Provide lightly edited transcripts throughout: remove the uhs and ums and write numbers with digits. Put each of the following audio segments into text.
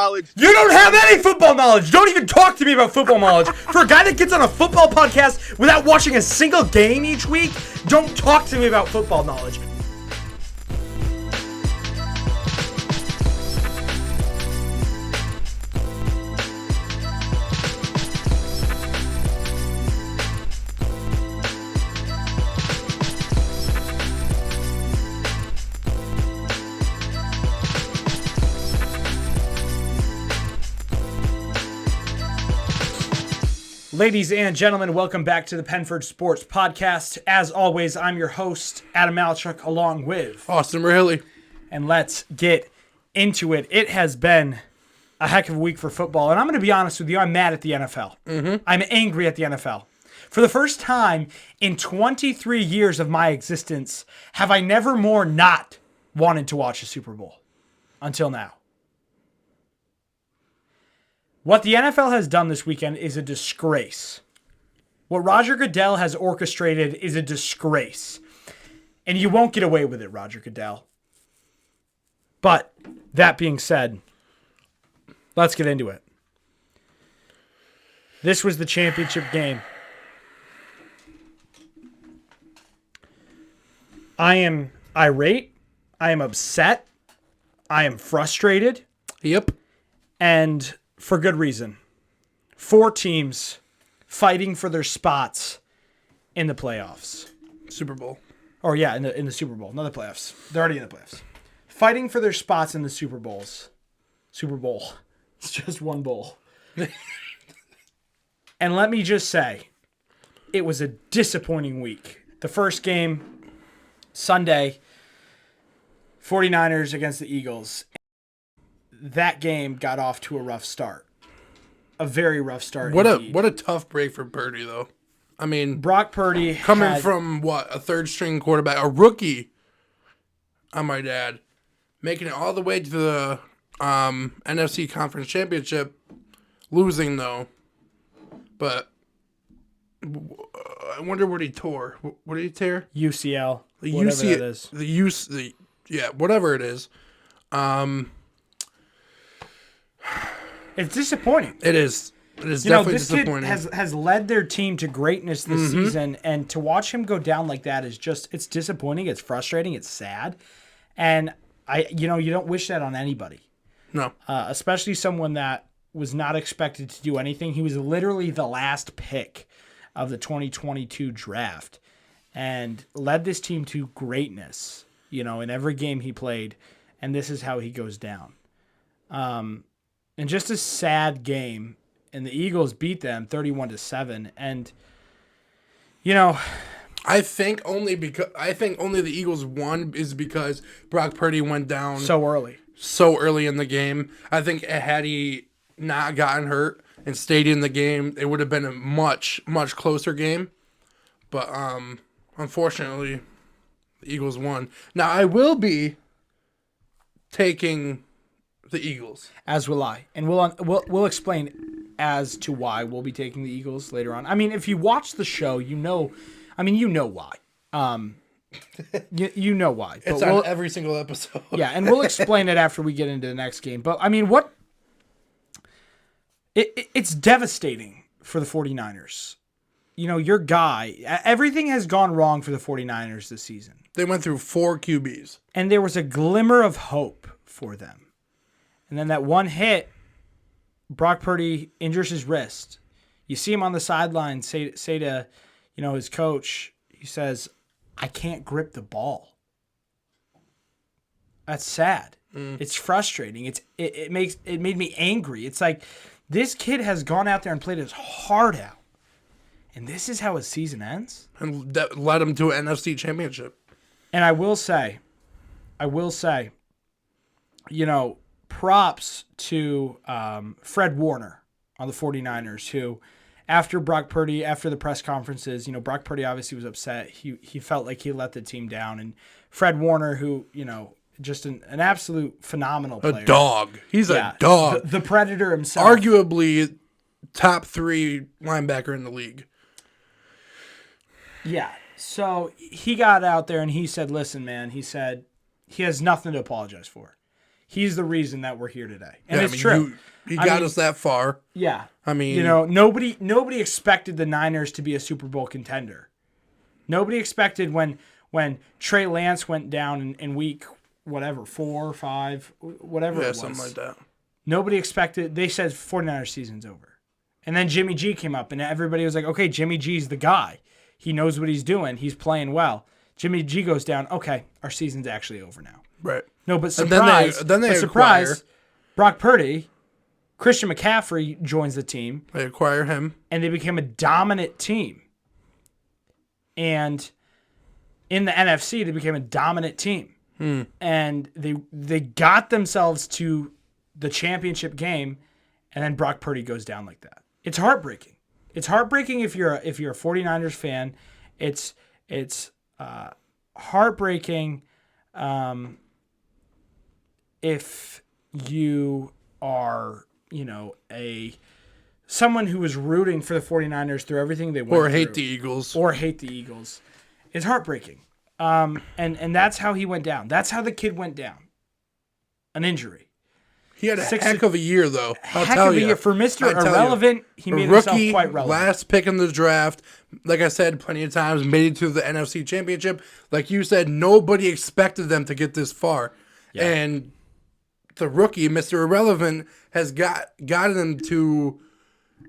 knowledge. You don't have any football knowledge. Don't even talk to me about football knowledge. For a guy that gets on a football podcast without watching a single game each week, don't talk to me about football knowledge. Ladies and gentlemen, welcome back to the Penford Sports podcast. As always, I'm your host, Adam Malchuk, along with Austin Rahilly. And let's get into it. It has been a heck of a week for football, and I'm going to be honest with you, I'm mad at the NFL. I'm angry at the NFL. For the first time in 23 years of my existence, have I never more not wanted to watch a Super Bowl until now. What the NFL has done this weekend is a disgrace. What Roger Goodell has orchestrated is a disgrace. And you won't get away with it, Roger Goodell. But, that being said, let's get into it. This was the championship game. I am irate. I am upset. I am frustrated. Yep. And for good reason. 4 teams fighting for their spots in the playoffs. Super Bowl. Or yeah, in the Super Bowl. Not the playoffs. They're already in the playoffs. Fighting for their spots in the Super Bowls. Super Bowl. It's just one bowl. And let me just say, it was a disappointing week. The first game, Sunday, 49ers against the Eagles. That game got off to a rough start. A very rough start. What a tough break for Purdy, though. I mean, Brock Purdy coming from a third string quarterback, a rookie, I might add, making it all the way to the NFC Conference Championship, losing though. But I wonder what he tore. What did he tear? UCL. The Whatever UCL. that is. Whatever it is. It's disappointing. It is. It is definitely disappointing. This kid has led their team to greatness this season, and to watch him go down like that is it's disappointing. It's frustrating. It's sad, and you don't wish that on anybody. No, especially someone that was not expected to do anything. He was literally the last pick of the 2022 draft, and led this team to greatness. In every game he played, and this is how he goes down. And just a sad game, and the Eagles beat them 31-7. And I think only the Eagles won is because Brock Purdy went down so early in the game. I think had he not gotten hurt and stayed in the game, it would have been a much closer game. But unfortunately, the Eagles won. Now I will be taking the Eagles, as will I, and we'll explain as to why we'll be taking the Eagles later on. I mean, if you watch the show, you know why. You know why. It's on every single episode. Yeah, and we'll explain it after we get into the next game. But I mean, it's devastating for the 49ers. Your guy, everything has gone wrong for the 49ers this season. They went through 4 QBs, and there was a glimmer of hope for them. And then that one hit, Brock Purdy injures his wrist. You see him on the sideline say to, his coach, he says, "I can't grip the ball." That's sad. It's frustrating. It made me angry. It's like this kid has gone out there and played his heart out, and this is how his season ends. And that led him to an NFC Championship. And I will say, props to Fred Warner on the 49ers, who, after the press conferences, Brock Purdy obviously was upset. He felt like he let the team down. And Fred Warner, who, just an absolute phenomenal player. A dog. He's a dog. The Predator himself. Arguably top 3 linebacker in the league. Yeah. So he got out there and he said, listen, man, he said he has nothing to apologize for. he's the reason that we're here today. And Yeah, it's true. He got us that far. Yeah. I mean, nobody expected the Niners to be a Super Bowl contender. Nobody expected when Trey Lance went down in week 4 or 5, whatever it was. Something like that. Nobody expected. They said 49ers season's over. And then Jimmy G came up, and everybody was like, okay, Jimmy G's the guy. He knows what he's doing. He's playing well. Jimmy G goes down. Okay, our season's actually over now. Right. No, but surprise. Brock Purdy, Christian McCaffrey joins the team. They acquire him. And they became a dominant team. And in the NFC, they became a dominant team. And they got themselves to the championship game, and then Brock Purdy goes down like that. It's heartbreaking. It's heartbreaking if you're a 49ers fan. It's heartbreaking if you are, someone who was rooting for the 49ers through everything they went through. Or hate the Eagles. It's heartbreaking. And that's how he went down. That's how the kid went down. An injury. He had a heck of a year, though. I'll tell you. For Mr. Irrelevant, he made himself quite relevant. Last pick in the draft. Like I said plenty of times, made it to the NFC Championship. Like you said, nobody expected them to get this far. Yeah. And the rookie, Mr. Irrelevant, has gotten them to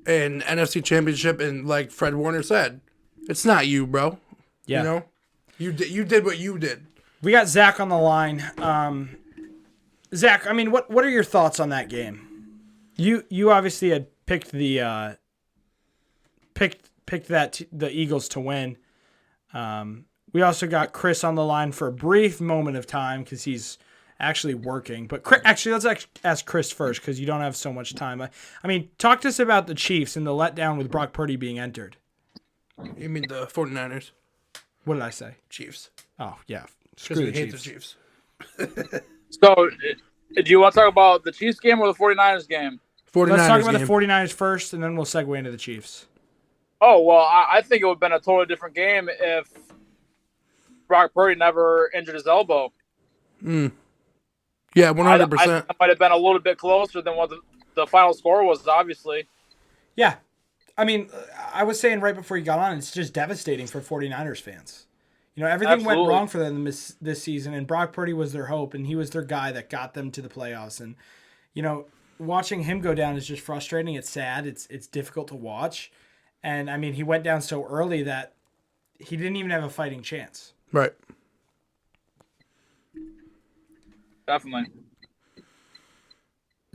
an NFC Championship. And like Fred Warner said, it's not you, bro. Yeah. You did what you did. We got Zach on the line. Zach, I mean, what are your thoughts on that game? You obviously had picked the the Eagles to win. We also got Chris on the line for a brief moment of time because he's actually working. But let's ask Chris first because you don't have so much time. I mean, talk to us about the Chiefs and the letdown with Brock Purdy being entered. You mean the 49ers? What did I say? Chiefs. Oh, yeah. Because we hate the Chiefs. So, do you want to talk about the Chiefs game or the 49ers game? 49ers Let's talk about game. the 49ers first, and then we'll segue into the Chiefs. Oh, well, I think it would have been a totally different game if Brock Purdy never injured his elbow. Yeah, 100%. It might have been a little bit closer than what the final score was, obviously. Yeah. I mean, I was saying right before you got on, it's just devastating for 49ers fans. Everything went wrong for them this season, and Brock Purdy was their hope, and he was their guy that got them to the playoffs. And, watching him go down is just frustrating. It's sad. It's difficult to watch. And, I mean, he went down so early that he didn't even have a fighting chance. Right. Definitely.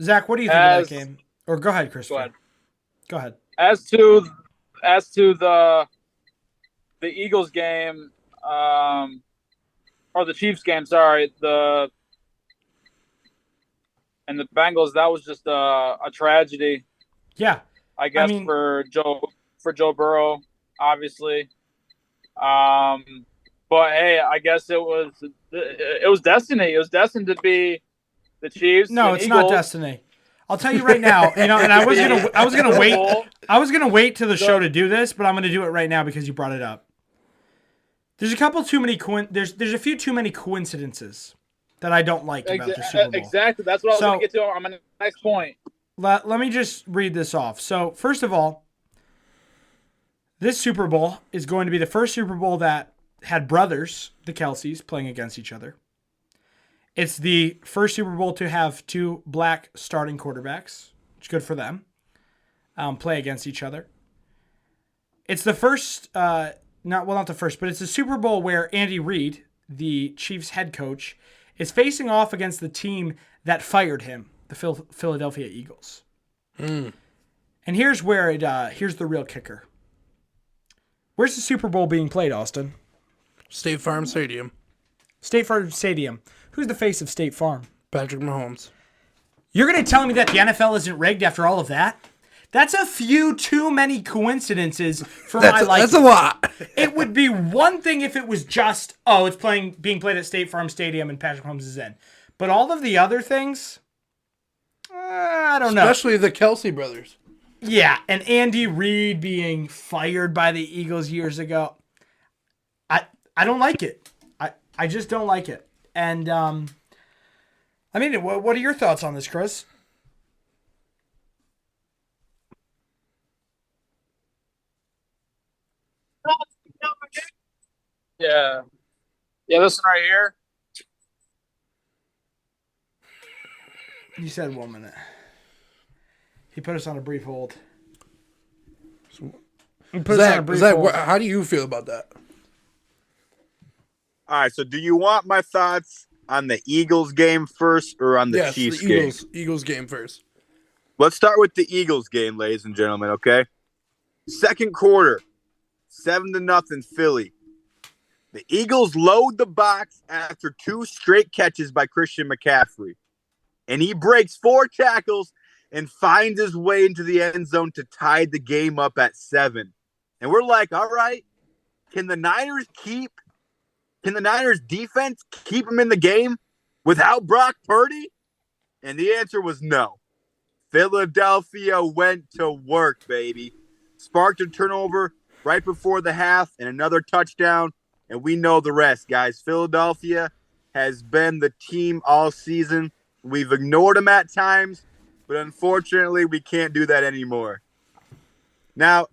Zach, what do you think of that game? Or go ahead, Christopher. Go ahead. As to the Eagles game, or the Chiefs game, sorry, and the Bengals, that was just a tragedy. Yeah. I guess for Joe Burrow, obviously. But hey, I guess it was destiny. It was destined to be the Chiefs. No, it's Eagles. not destiny. I'll tell you right now, and I was gonna wait. I was gonna wait to the show to do this, but I'm gonna do it right now because you brought it up. There's a couple too many there's a few too many coincidences that I don't like about the Super Bowl. Exactly. That's what I was going to get to on my next point. Let me just read this off. So, first of all, this Super Bowl is going to be the first Super Bowl that had brothers, the Kelceys, playing against each other. It's the first Super Bowl to have two black starting quarterbacks, which is good for them, play against each other. It's the first, not the first, but it's the Super Bowl where Andy Reid, the Chiefs head coach, is facing off against the team that fired him, the Philadelphia Eagles. And here's where here's the real kicker. Where's the Super Bowl being played, Austin? State Farm Stadium. State Farm Stadium. Who's the face of State Farm? Patrick Mahomes. You're going to tell me that the NFL isn't rigged after all of that? That's a few too many coincidences for my liking. That's a lot. It would be one thing if it was just, it's being played at State Farm Stadium and Patrick Mahomes is in. But all of the other things, I don't know. Especially the Kelce brothers. Yeah, and Andy Reid being fired by the Eagles years ago. I don't like it. I just don't like it. And I mean, what are your thoughts on this, Chris? Yeah. Yeah, this one right here. You said 1 minute. He put us on a brief hold. Zach, how do you feel about that? All right, so do you want my thoughts on the Eagles game first or on the Chiefs game? Eagles game first. Let's start with the Eagles game, ladies and gentlemen, okay? Second quarter, 7-0 Philly. The Eagles load the box after 2 straight catches by Christian McCaffrey. And he breaks 4 tackles and finds his way into the end zone to tie the game up at 7. And we're like, all right, can the Niners defense keep him in the game without Brock Purdy? And the answer was no. Philadelphia went to work, baby. Sparked a turnover right before the half and another touchdown, and we know the rest, guys. Philadelphia has been the team all season. We've ignored them at times, but unfortunately, we can't do that anymore. Now,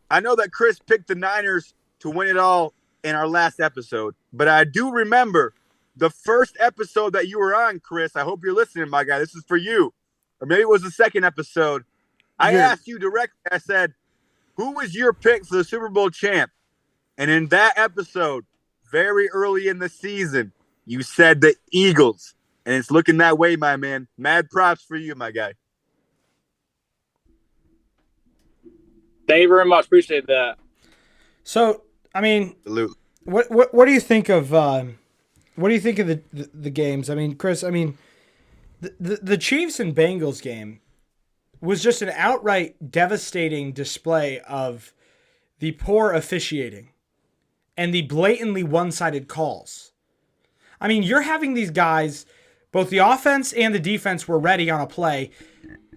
I know that Chris picked the Niners to win it all in our last episode, but I do remember the first episode that you were on, Chris. I hope you're listening, my guy. This is for you. Or maybe it was the second episode. I asked you directly, I said, who was your pick for the Super Bowl champ? And in that episode, very early in the season, you said the Eagles. And it's looking that way, my man. Mad props for you, my guy. Thank you very much. Appreciate that. So, I mean, Salute. what do you think of the games? I mean, Chris, the Chiefs and Bengals game was just an outright devastating display of the poor officiating and the blatantly one-sided calls. I mean, you're having these guys, both the offense and the defense were ready on a play,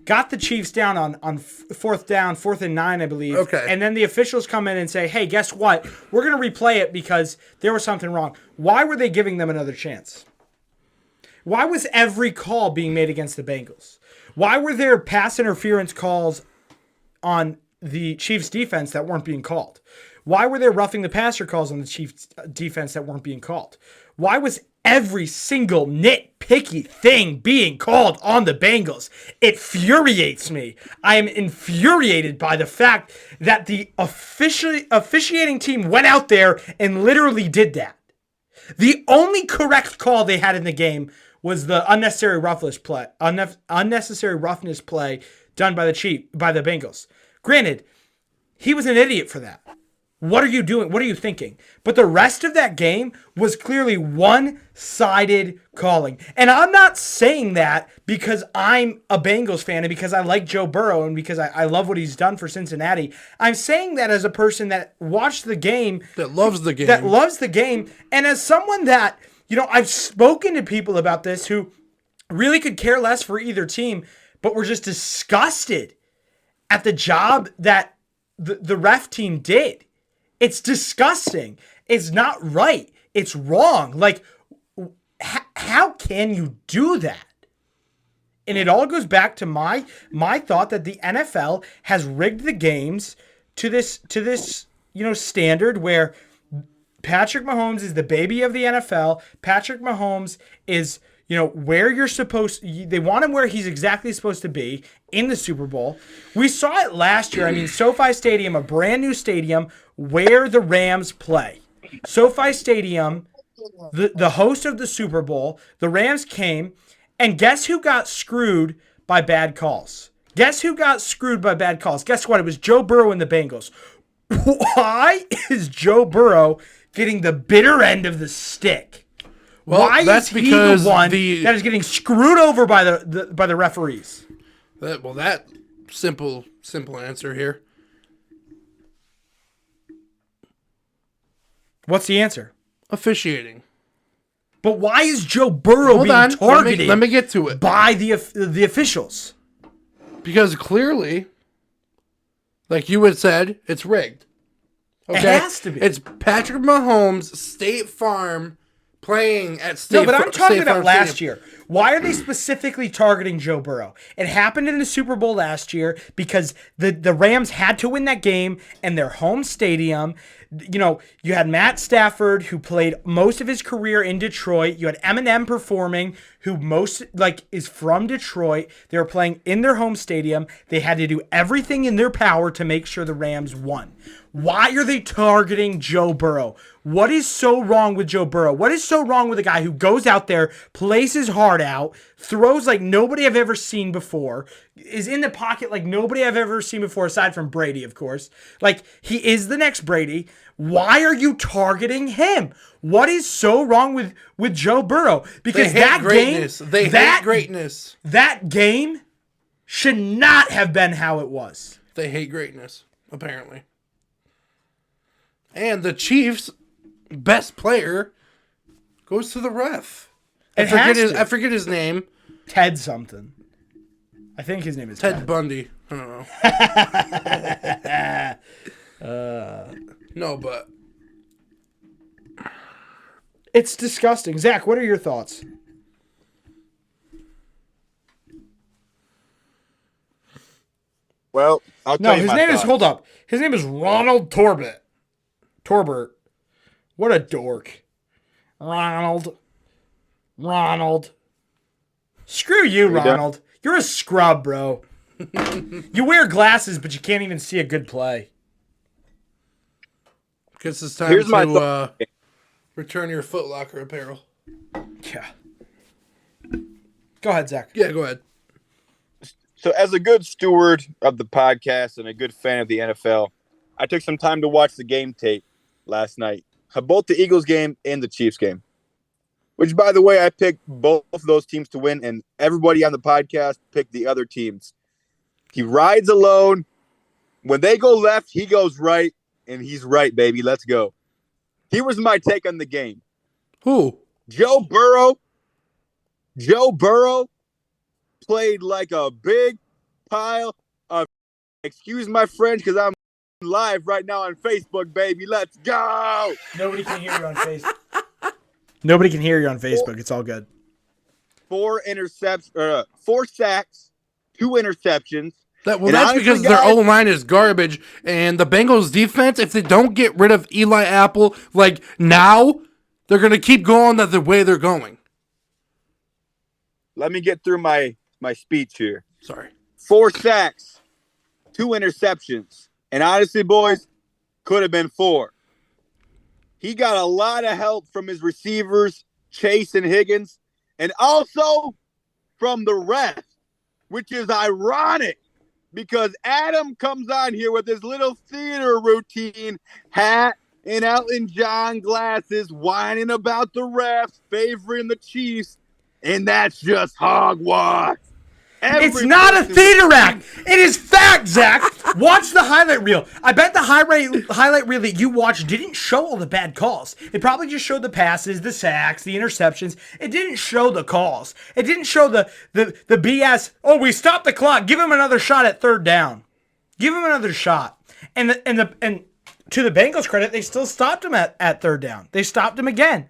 got the Chiefs down on fourth down, 4th and 9, I believe. Okay. And then the officials come in and say, hey, guess what? We're going to replay it because there was something wrong. Why were they giving them another chance? Why was every call being made against the Bengals? Why were there pass interference calls on the Chiefs defense that weren't being called? Why were there roughing the passer calls on the Chiefs defense that weren't being called? Why was every single nitpicky thing being called on the Bengals? It infuriates me. I am infuriated by the fact that the officiating team went out there and literally did that. The only correct call they had in the game was the unnecessary roughness play done by the Bengals. Granted, he was an idiot for that. What are you doing? What are you thinking? But the rest of that game was clearly one-sided calling. And I'm not saying that because I'm a Bengals fan and because I like Joe Burrow and because I love what he's done for Cincinnati. I'm saying that as a person that watched the game. That loves the game. And as someone that, I've spoken to people about this who really could care less for either team, but were just disgusted at the job that the ref team did. It's disgusting. It's not right. It's wrong. Like, how can you do that? And it all goes back to my thought that the NFL has rigged the games to this standard where Patrick Mahomes is the baby of the NFL. Patrick Mahomes is where you're they want him where he's exactly supposed to be in the Super Bowl. We saw it last year. I mean, SoFi Stadium, a brand new stadium where the Rams play. SoFi Stadium, the host of the Super Bowl, the Rams came, and guess who got screwed by bad calls? Guess what? It was Joe Burrow and the Bengals. Why is Joe Burrow getting the bitter end of the stick? Well, why that's is he because the one that is getting screwed over by the referees? That simple answer here. What's the answer? Officiating. But why is Joe Burrow being targeted? Let me get to it. By the officials? Because clearly, like you had said, it's rigged. Okay? It has to be. It's Patrick Mahomes, State Farm, playing at State Farm. No, but I'm talking about last year. Why are they specifically targeting Joe Burrow? It happened in the Super Bowl last year because the Rams had to win that game in their home stadium. You know, you had Matt Stafford, who played most of his career in Detroit. You had Eminem performing, who is from Detroit. They were playing in their home stadium. They had to do everything in their power to make sure the Rams won. Why are they targeting Joe Burrow? What is so wrong with Joe Burrow? What is so wrong with a guy who goes out there, plays his heart out, throws like nobody I've ever seen before, is in the pocket like nobody I've ever seen before, aside from Brady, of course. Like, he is the next Brady. Why are you targeting him? What is so wrong with Joe Burrow? Because They hate greatness. That game should not have been how it was. They hate greatness, apparently. And the Chiefs' best player goes to the ref. I forget his name. Ted something. I think his name is Ted Bundy. I don't know. No, but it's disgusting. Zach, what are your thoughts? Well, I'll tell you his my name is, thoughts. hold up. His name is Ronald Torbert. What a dork. Ronald. Screw you, Ronald. You're a scrub, bro. You wear glasses, but you can't even see a good play. Guess it's time to return your Foot Locker apparel. Yeah. Go ahead, Zach. Yeah, go ahead. So, as a good steward of the podcast and a good fan of the NFL, I took some time to watch the game tape last night, both the Eagles game and the Chiefs game. Which, by the way, I picked both of those teams to win, and everybody on the podcast picked the other teams. He rides alone. When they go left, he goes right, and he's right, baby. Let's go. Here was my take on the game. Who? Joe Burrow played like a big pile of, excuse my French, because I'm live right now on Facebook, baby. Let's go. Nobody can hear you on Facebook. Nobody can hear you on Facebook. It's all good. 4 sacks, 2 interceptions. That's because their O-line is garbage, and the Bengals defense, if they don't get rid of Eli Apple, like now, they're going to keep going the way they're going. Let me get through my speech here. Sorry. 4 sacks, 2 interceptions. And honestly, boys, could have been 4. He got a lot of help from his receivers, Chase and Higgins, and also from the ref, which is ironic because Adam comes on here with his little theater routine, hat and Elton John glasses, whining about the refs, favoring the Chiefs, and that's just hogwash. It's not a theater act. It is fact, Zach. Watch the highlight reel. I bet the highlight reel that you watched didn't show all the bad calls. It probably just showed the passes, the sacks, the interceptions. It didn't show the calls. It didn't show the BS. Oh, we stopped the clock. Give him another shot at third down. Give him another shot. And to the Bengals' credit, they still stopped him at third down. They stopped him again.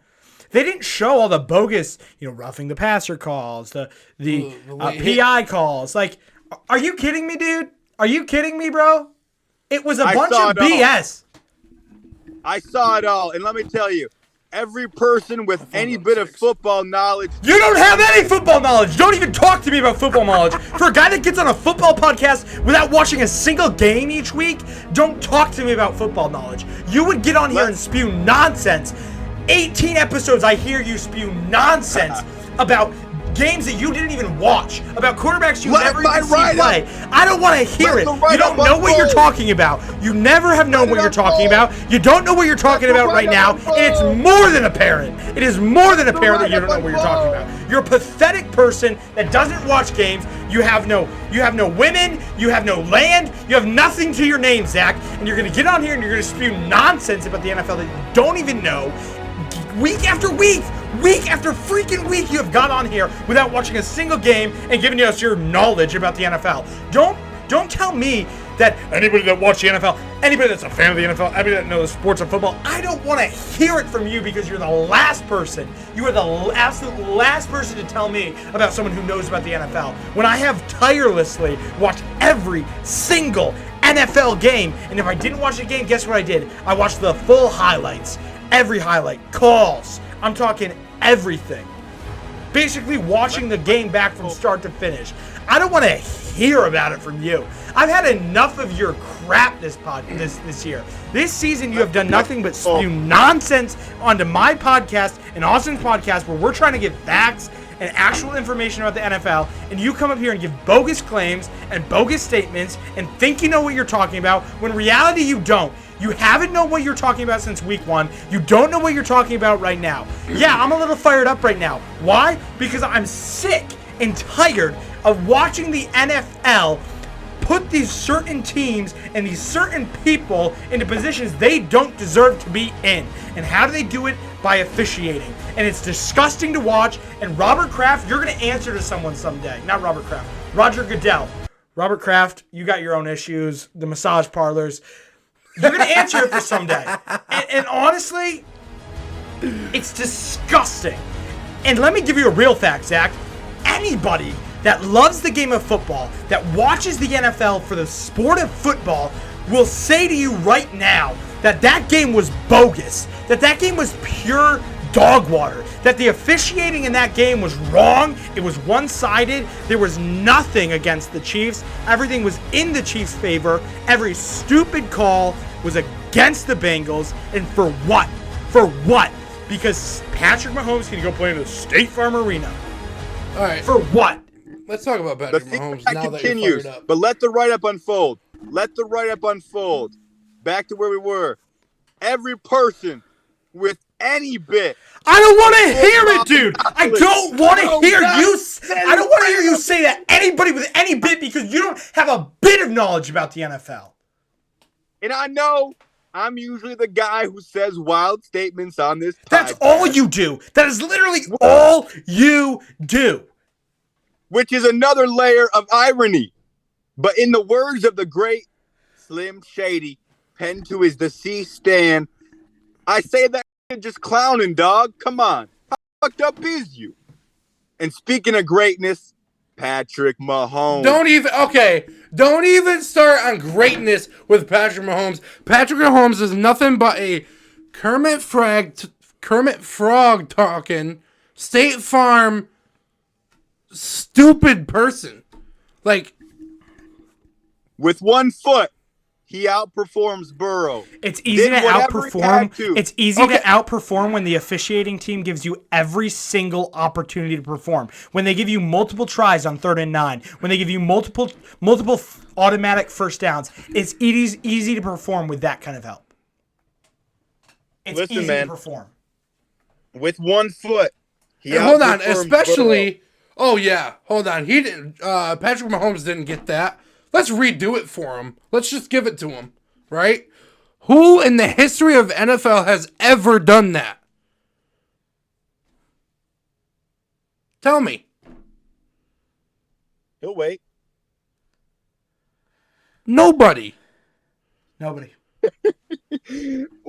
They didn't show all the bogus, roughing the passer calls, the PI calls. Like, are you kidding me, dude? Are you kidding me, bro? It was a bunch of BS. I saw it all, and let me tell you, every person with any bit of football knowledge. You don't have any football knowledge. Don't even talk to me about football knowledge. For a guy that gets on a football podcast without watching a single game each week, don't talk to me about football knowledge. You would get on here and spew nonsense. 18 episodes I hear you spew nonsense about games that you didn't even watch, about quarterbacks you never even see play. I don't want to hear it. You don't know what you're talking about. You never have known what you're talking about. You don't know what you're talking about right now, and it's more than apparent. It is more than apparent that you don't know what you're talking about. You're a pathetic person that doesn't watch games. You have no women. You have no land. You have nothing to your name, Zach. And you're going to get on here and you're going to spew nonsense about the NFL that you don't even know. Week after week after freaking week, you have got on here without watching a single game and giving us your knowledge about the NFL. Don't tell me that anybody that watched the NFL, anybody that's a fan of the NFL, anybody that knows sports and football, I don't want to hear it from you because you're the last person. You are the absolute last person to tell me about someone who knows about the NFL. When I have tirelessly watched every single NFL game, and if I didn't watch the game, guess what I did? I watched the full highlights, every highlight, calls. I'm talking everything. Basically watching the game back from start to finish. I don't want to hear about it from you. I've had enough of your crap this year. This season you have done nothing but spew nonsense onto my podcast and Austin's podcast where we're trying to get facts and actual information about the NFL, and you come up here and give bogus claims and bogus statements and think you know what you're talking about when in reality you don't. You haven't known what you're talking about since week 1. You don't know what you're talking about right now. Yeah, I'm a little fired up right now. Why? Because I'm sick and tired of watching the NFL put these certain teams and these certain people into positions they don't deserve to be in. And how do they do it? By officiating. And it's disgusting to watch. And Robert Kraft, you're going to answer to someone someday. Not Robert Kraft. Roger Goodell. Robert Kraft, you got your own issues. The massage parlors. You're going to answer it for someday. And honestly, it's disgusting. And let me give you a real fact, Zach. Anybody that loves the game of football, that watches the NFL for the sport of football, will say to you right now that that game was bogus, that game was pure dog water, that the officiating in that game was wrong, it was one-sided, there was nothing against the Chiefs, everything was in the Chiefs' favor, every stupid call was against the Bengals, and for what? For what? Because Patrick Mahomes can go play in the State Farm Arena. All right. For what? Let's talk about Patrick Mahomes now that you're fired up. But let the write-up unfold. Let the write-up unfold. Back to where we were. Every person with any bit. I don't want to hear it, dude. I don't want to hear you. I don't want to hear you say that anybody with any bit because you don't have a bit of knowledge about the NFL. And I know I'm usually the guy who says wild statements on this podcast. That's all you do. That is literally all you do. Which is another layer of irony. But in the words of the great Slim Shady, penned to his deceased Stan, I say that just clowning, dog. Come on. How fucked up is you? And speaking of greatness, Patrick Mahomes. Don't even start on greatness with Patrick Mahomes. Patrick Mahomes is nothing but a Kermit Frog talking, State Farm stupid person. Like, with one foot, he outperforms Burrow. It's easy to outperform. It's easy to outperform when the officiating team gives you every single opportunity to perform. When they give you multiple tries on 3rd and 9. When they give you multiple automatic first downs. It's easy to perform with that kind of help. It's easy to perform. With one foot, hold on, especially. Burrow. Oh yeah, hold on. He didn't. Patrick Mahomes didn't get that. Let's redo it for him. Let's just give it to him, right? Who in the history of NFL has ever done that? Tell me. He'll wait. Nobody.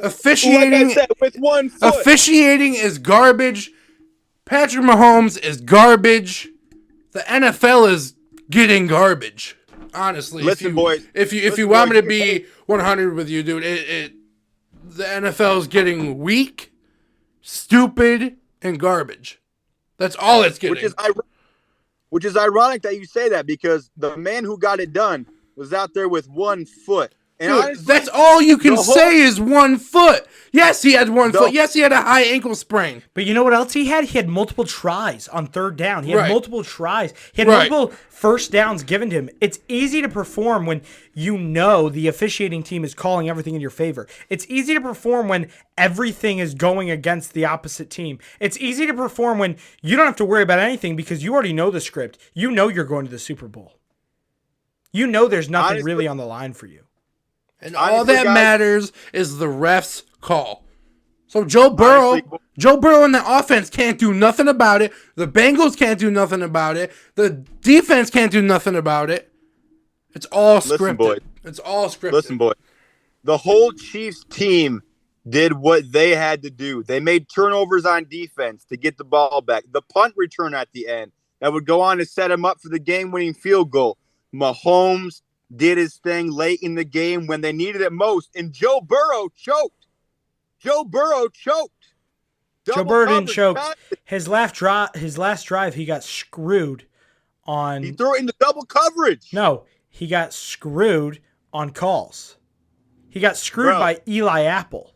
Officiating, like I said, with one foot. Officiating is garbage. Patrick Mahomes is garbage. The NFL is getting garbage. Honestly, listen, boys. If you want me to be 100 with you, dude, the NFL is getting weak, stupid, and garbage. That's all it's getting. Which is ironic that you say that because the man who got it done was out there with 1 foot. And dude, honestly, that's all you can say is 1 foot. Yes, he had 1 foot. Yes, he had a high ankle sprain. But you know what else he had? He had multiple tries on 3rd down. He had multiple tries. He had multiple first downs given to him. It's easy to perform when you know the officiating team is calling everything in your favor. It's easy to perform when everything is going against the opposite team. It's easy to perform when you don't have to worry about anything because you already know the script. You know you're going to the Super Bowl. You know there's nothing really on the line for you. And all that matters is the ref's call. So Joe Burrow and the offense can't do nothing about it. The Bengals can't do nothing about it. The defense can't do nothing about it. It's all Listen, scripted. boy. It's all scripted. Listen, boy. The whole Chiefs team did what they had to do. They made turnovers on defense to get the ball back. The punt return at the end that would go on to set him up for the game-winning field goal. Mahomes did his thing late in the game when they needed it most, and Joe Burrow choked. Joe Burrow didn't choke. His last drive, he got screwed on. He threw it into double coverage. No, he got screwed on calls. He got screwed by Eli Apple.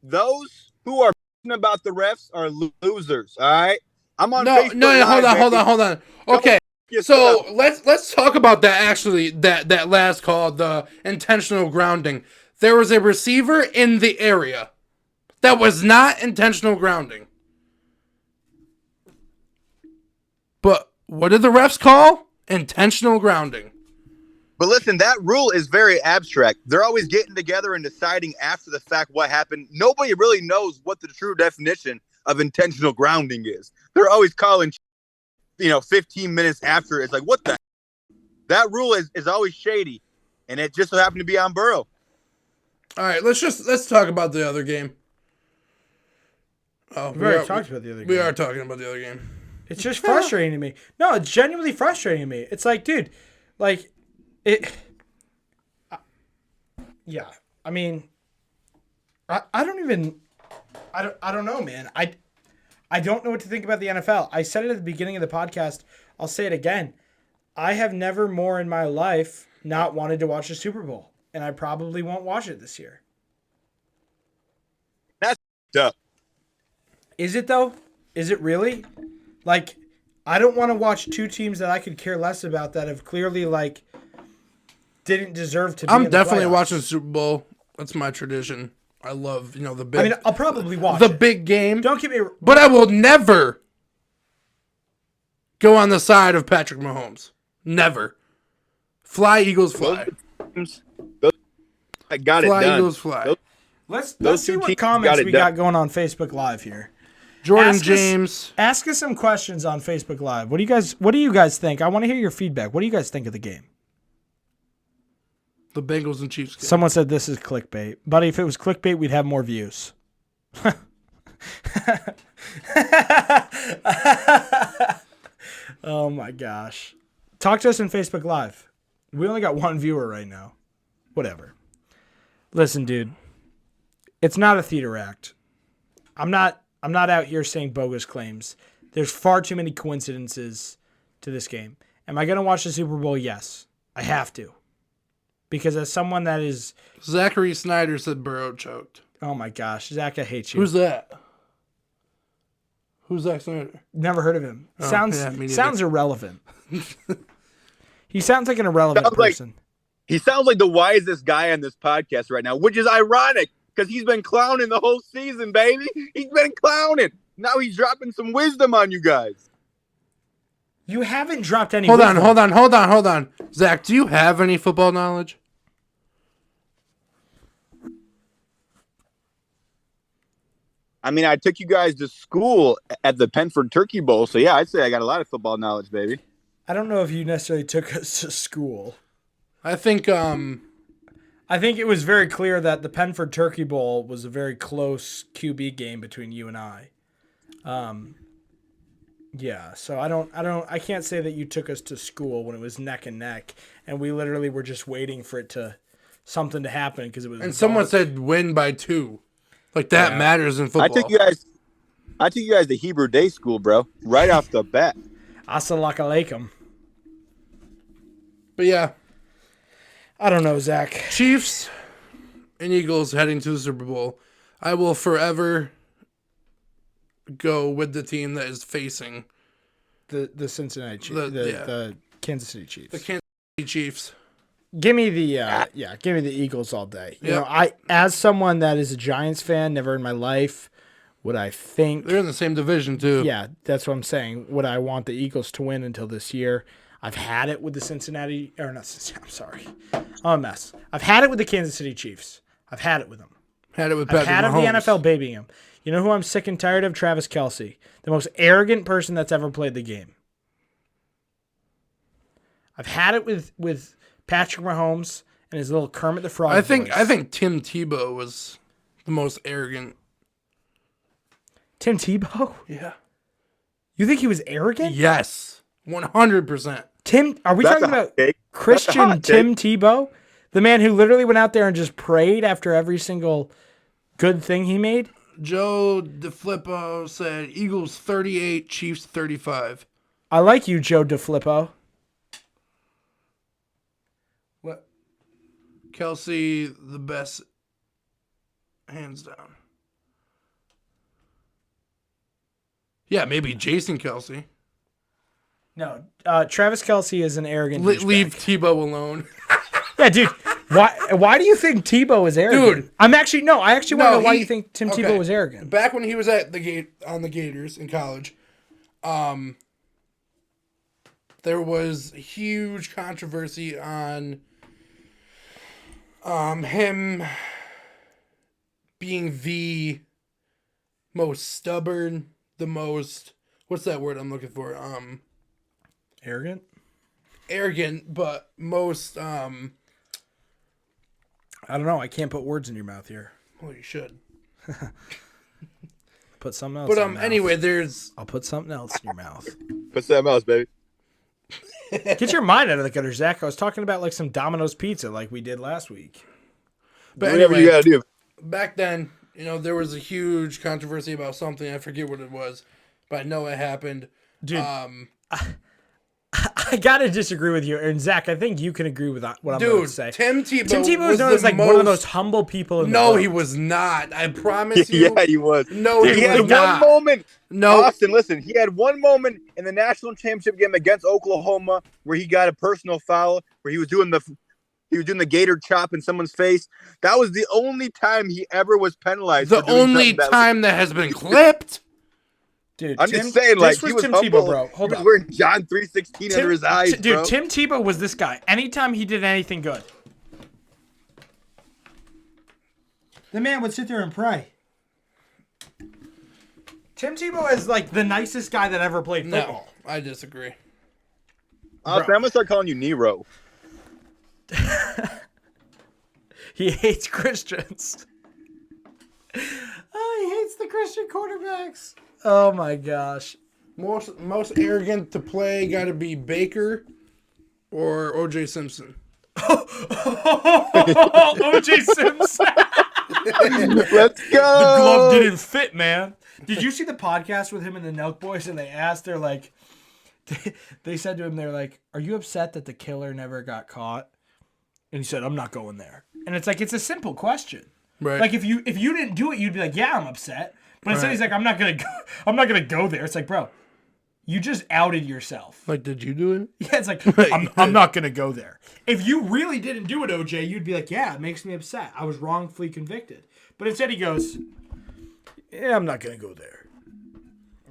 Those who are about the refs are losers. All right, I'm on. No, Facebook no, Live, hold on. Okay, so let's talk about that. Actually, that last call, the intentional grounding. There was a receiver in the area. That was not intentional grounding. But what did the refs call? Intentional grounding. But listen, that rule is very abstract. They're always getting together and deciding after the fact what happened. Nobody really knows what the true definition of intentional grounding is. They're always calling, 15 minutes after. It's like, what the? That rule is always shady, and it just so happened to be on Burrow. All right, let's talk about the other game. Oh, we already talked about the other game. We are talking about the other game. It's just frustrating to me. No, it's genuinely frustrating to me. It's like, dude, yeah. I mean, I don't know, man. I don't know what to think about the NFL. I said it at the beginning of the podcast. I'll say it again. I have never more in my life not wanted to watch a Super Bowl, and I probably won't watch it this year. That's up. Is it though? Is it really? Like, I don't want to watch two teams that I could care less about that have clearly didn't deserve to be. I'm definitely watching the Super Bowl. That's my tradition. I love, the big. I mean, I'll probably watch the big game. Don't get me wrong. But I will never go on the side of Patrick Mahomes. Never. Fly, Eagles, fly. I got it fly, done. Eagles, fly. Let's see what comments we got going on Facebook Live here. Jordan James. Ask us some questions on Facebook Live. What do you guys think? I want to hear your feedback. What do you guys think of the game? The Bengals and Chiefs game. Someone said this is clickbait. Buddy, if it was clickbait, we'd have more views. Oh my gosh. Talk to us on Facebook Live. We only got one viewer right now. Whatever. Listen, dude. It's not a theater act. I'm not out here saying bogus claims. There's far too many coincidences to this game. Am I going to watch the Super Bowl? Yes. I have to. Because as someone that is... Zachary Snyder said Burrow choked. Oh my gosh. Zach, I hate you. Who's that? Who's Zach Snyder? Never heard of him. Oh, Sounds irrelevant. He sounds like an irrelevant person. He sounds like the wisest guy on this podcast right now, which is ironic because he's been clowning the whole season, baby. He's been clowning. Now he's dropping some wisdom on you guys. You haven't dropped any wisdom. Hold on. Zach, do you have any football knowledge? I mean, I took you guys to school at the Penford Turkey Bowl, so yeah, I'd say I got a lot of football knowledge, baby. I don't know if you necessarily took us to school. I think it was very clear that the Penford Turkey Bowl was a very close QB game between you and I. Yeah, so I can't say that you took us to school when it was neck and neck, and we literally were just waiting for something to happen because it was. And someone said win by 2, like that matters in football. I took you guys to Hebrew Day School, bro, right off the bat. Assalamu alaikum. But yeah, I don't know, Zach. Chiefs and Eagles heading to the Super Bowl. I will forever go with the team that is facing the Cincinnati Chiefs, the Kansas City Chiefs. The Kansas City Chiefs. Give me the Eagles all day. You know, I as someone that is a Giants fan, never in my life would I think they're in the same division too. Yeah, that's what I'm saying. Would I want the Eagles to win until this year? I've had it with the Cincinnati, or not Cincinnati, I'm sorry. I'm a mess. I've had it with the Kansas City Chiefs. I've had it with them. Had it with Patrick Mahomes. I've had it with the NFL babying him. You know who I'm sick and tired of? Travis Kelce. The most arrogant person that's ever played the game. I've had it with Patrick Mahomes and his little Kermit the Frog. I think voice. Tim Tebow was the most arrogant. Tim Tebow. Yeah. You think he was arrogant? Yes. 100%. Tim, are we That's talking a hot about take. That's a Christian hot Tim Tebow, the man who literally went out there and just prayed after every single good thing he made? Joe DeFlippo said Eagles 38, Chiefs 35. I like you, Joe DeFlippo. What? Kelsey, the best, hands down. Yeah, maybe Jason Kelsey. No, Travis Kelce is an arrogant Leave douchebag. Tebow alone. Yeah, dude. Why do you think Tebow is arrogant? Dude. I actually want to know why you think Tim okay. Tebow was arrogant. Back when he was at on the Gators in college, there was huge controversy on him being the most stubborn, the most, what's that word I'm looking for? Arrogant? Arrogant, but most I don't know. I can't put words in your mouth here. well, you should. Put something else But in your mouth. anyway, there's I'll put something else in your mouth. Put something else, baby. Get your mind out of the gutter, Zach. I was talking about like some Domino's pizza like we did last week. but Whatever anyway, you gotta do. back then, there was a huge controversy about something. I forget what it was, but I know it happened. Dude, I gotta disagree with you. And Zach, I think you can agree with what I'm going to say. Tim Tebow. Tim Tebow was is known as the like one of the most humble people in the world. No, he was not. I promise you. Yeah, he was. No, he he had was not. one moment. No. Austin, listen. He had one moment in the national championship game against Oklahoma where he got a personal foul, where he was doing the gator chop in someone's face. That was the only time he ever was penalized. The for doing only something time that has been clipped. Dude, I'm just saying, like, this was he was Tim humble. Tebow, bro. Hold he was on. wearing John 3:16 under his eyes, Dude, bro. Tim Tebow was this guy. Anytime he did anything good, the man would sit there and pray. Tim Tebow is like the nicest guy that ever played No, football. I disagree. Austin, I'm gonna start calling you Nero. He hates Christians. Oh, he hates the Christian quarterbacks. Oh my gosh. Most arrogant to play got to be Baker or O.J. Simpson. O.J. Simpson. Let's go. The glove didn't fit, man. Did you see the podcast with him and the Nelk Boys? And they asked, they're like, they said to him, they're like, "Are you upset that the killer never got caught?" And he said, "I'm not going there." And it's like, it's a simple question. Right. Like if you didn't do it, you'd be like, "Yeah, I'm upset." But instead, he's like, "I'm not gonna go there." It's like, bro, you just outed yourself. Like, did you do it? Yeah, it's like, I'm not gonna go there. If you really didn't do it, OJ, you'd be like, "Yeah, it makes me upset. I was wrongfully convicted." But instead, he goes, "Yeah, I'm not gonna go there."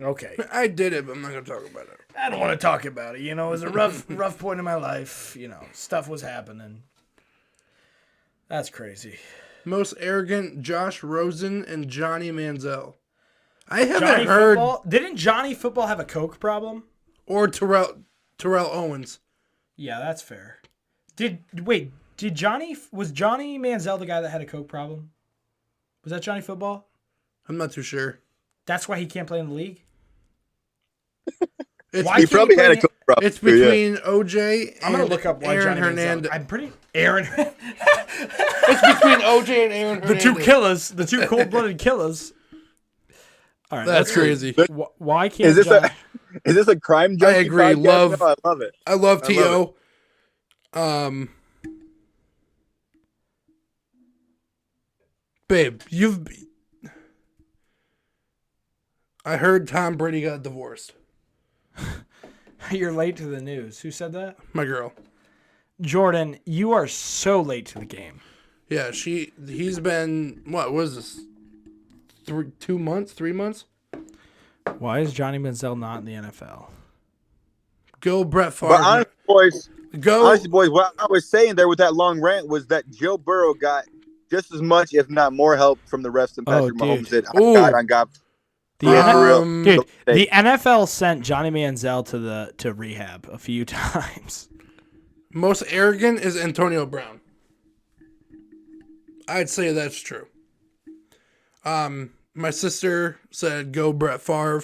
Okay. I did it, but I'm not going to talk about it. I don't want to talk about it. It was a rough point in my life. Stuff was happening. That's crazy. Most arrogant, Josh Rosen and Johnny Manziel. I haven't Johnny heard. Football? Didn't Johnny Football have a coke problem? Or Terrell Owens. Yeah, that's fair. Was Johnny Manziel the guy that had a coke problem? Was that Johnny Football? I'm not too sure. That's why he can't play in the league? It's, He probably had a couple problems. it's between OJ and I'm going to look up why Aaron Johnny Hernandez. Manziel. Aaron. It's between OJ and Aaron The Hernandez. two killers. The two cold-blooded killers. All right. That's crazy. Why can't Is this Johnny... is this a crime junkie? I agree. podcast? No, I love it. I love I T.O. Babe, I heard Tom Brady got divorced. You're late to the news. Who said that? My girl. Jordan, you are so late to the game. Yeah, he's been, what was this? 3 months? Why is Johnny Manziel not in the NFL? Go Brett Favre. But honestly, boys, Go. what I was saying there with that long rant was that Joe Burrow got just as much, if not more, help from the refs than Patrick Mahomes did. On God. The Dude, the NFL sent Johnny Manziel to rehab a few times. Most arrogant is Antonio Brown. I'd say that's true. My sister said go Brett Favre.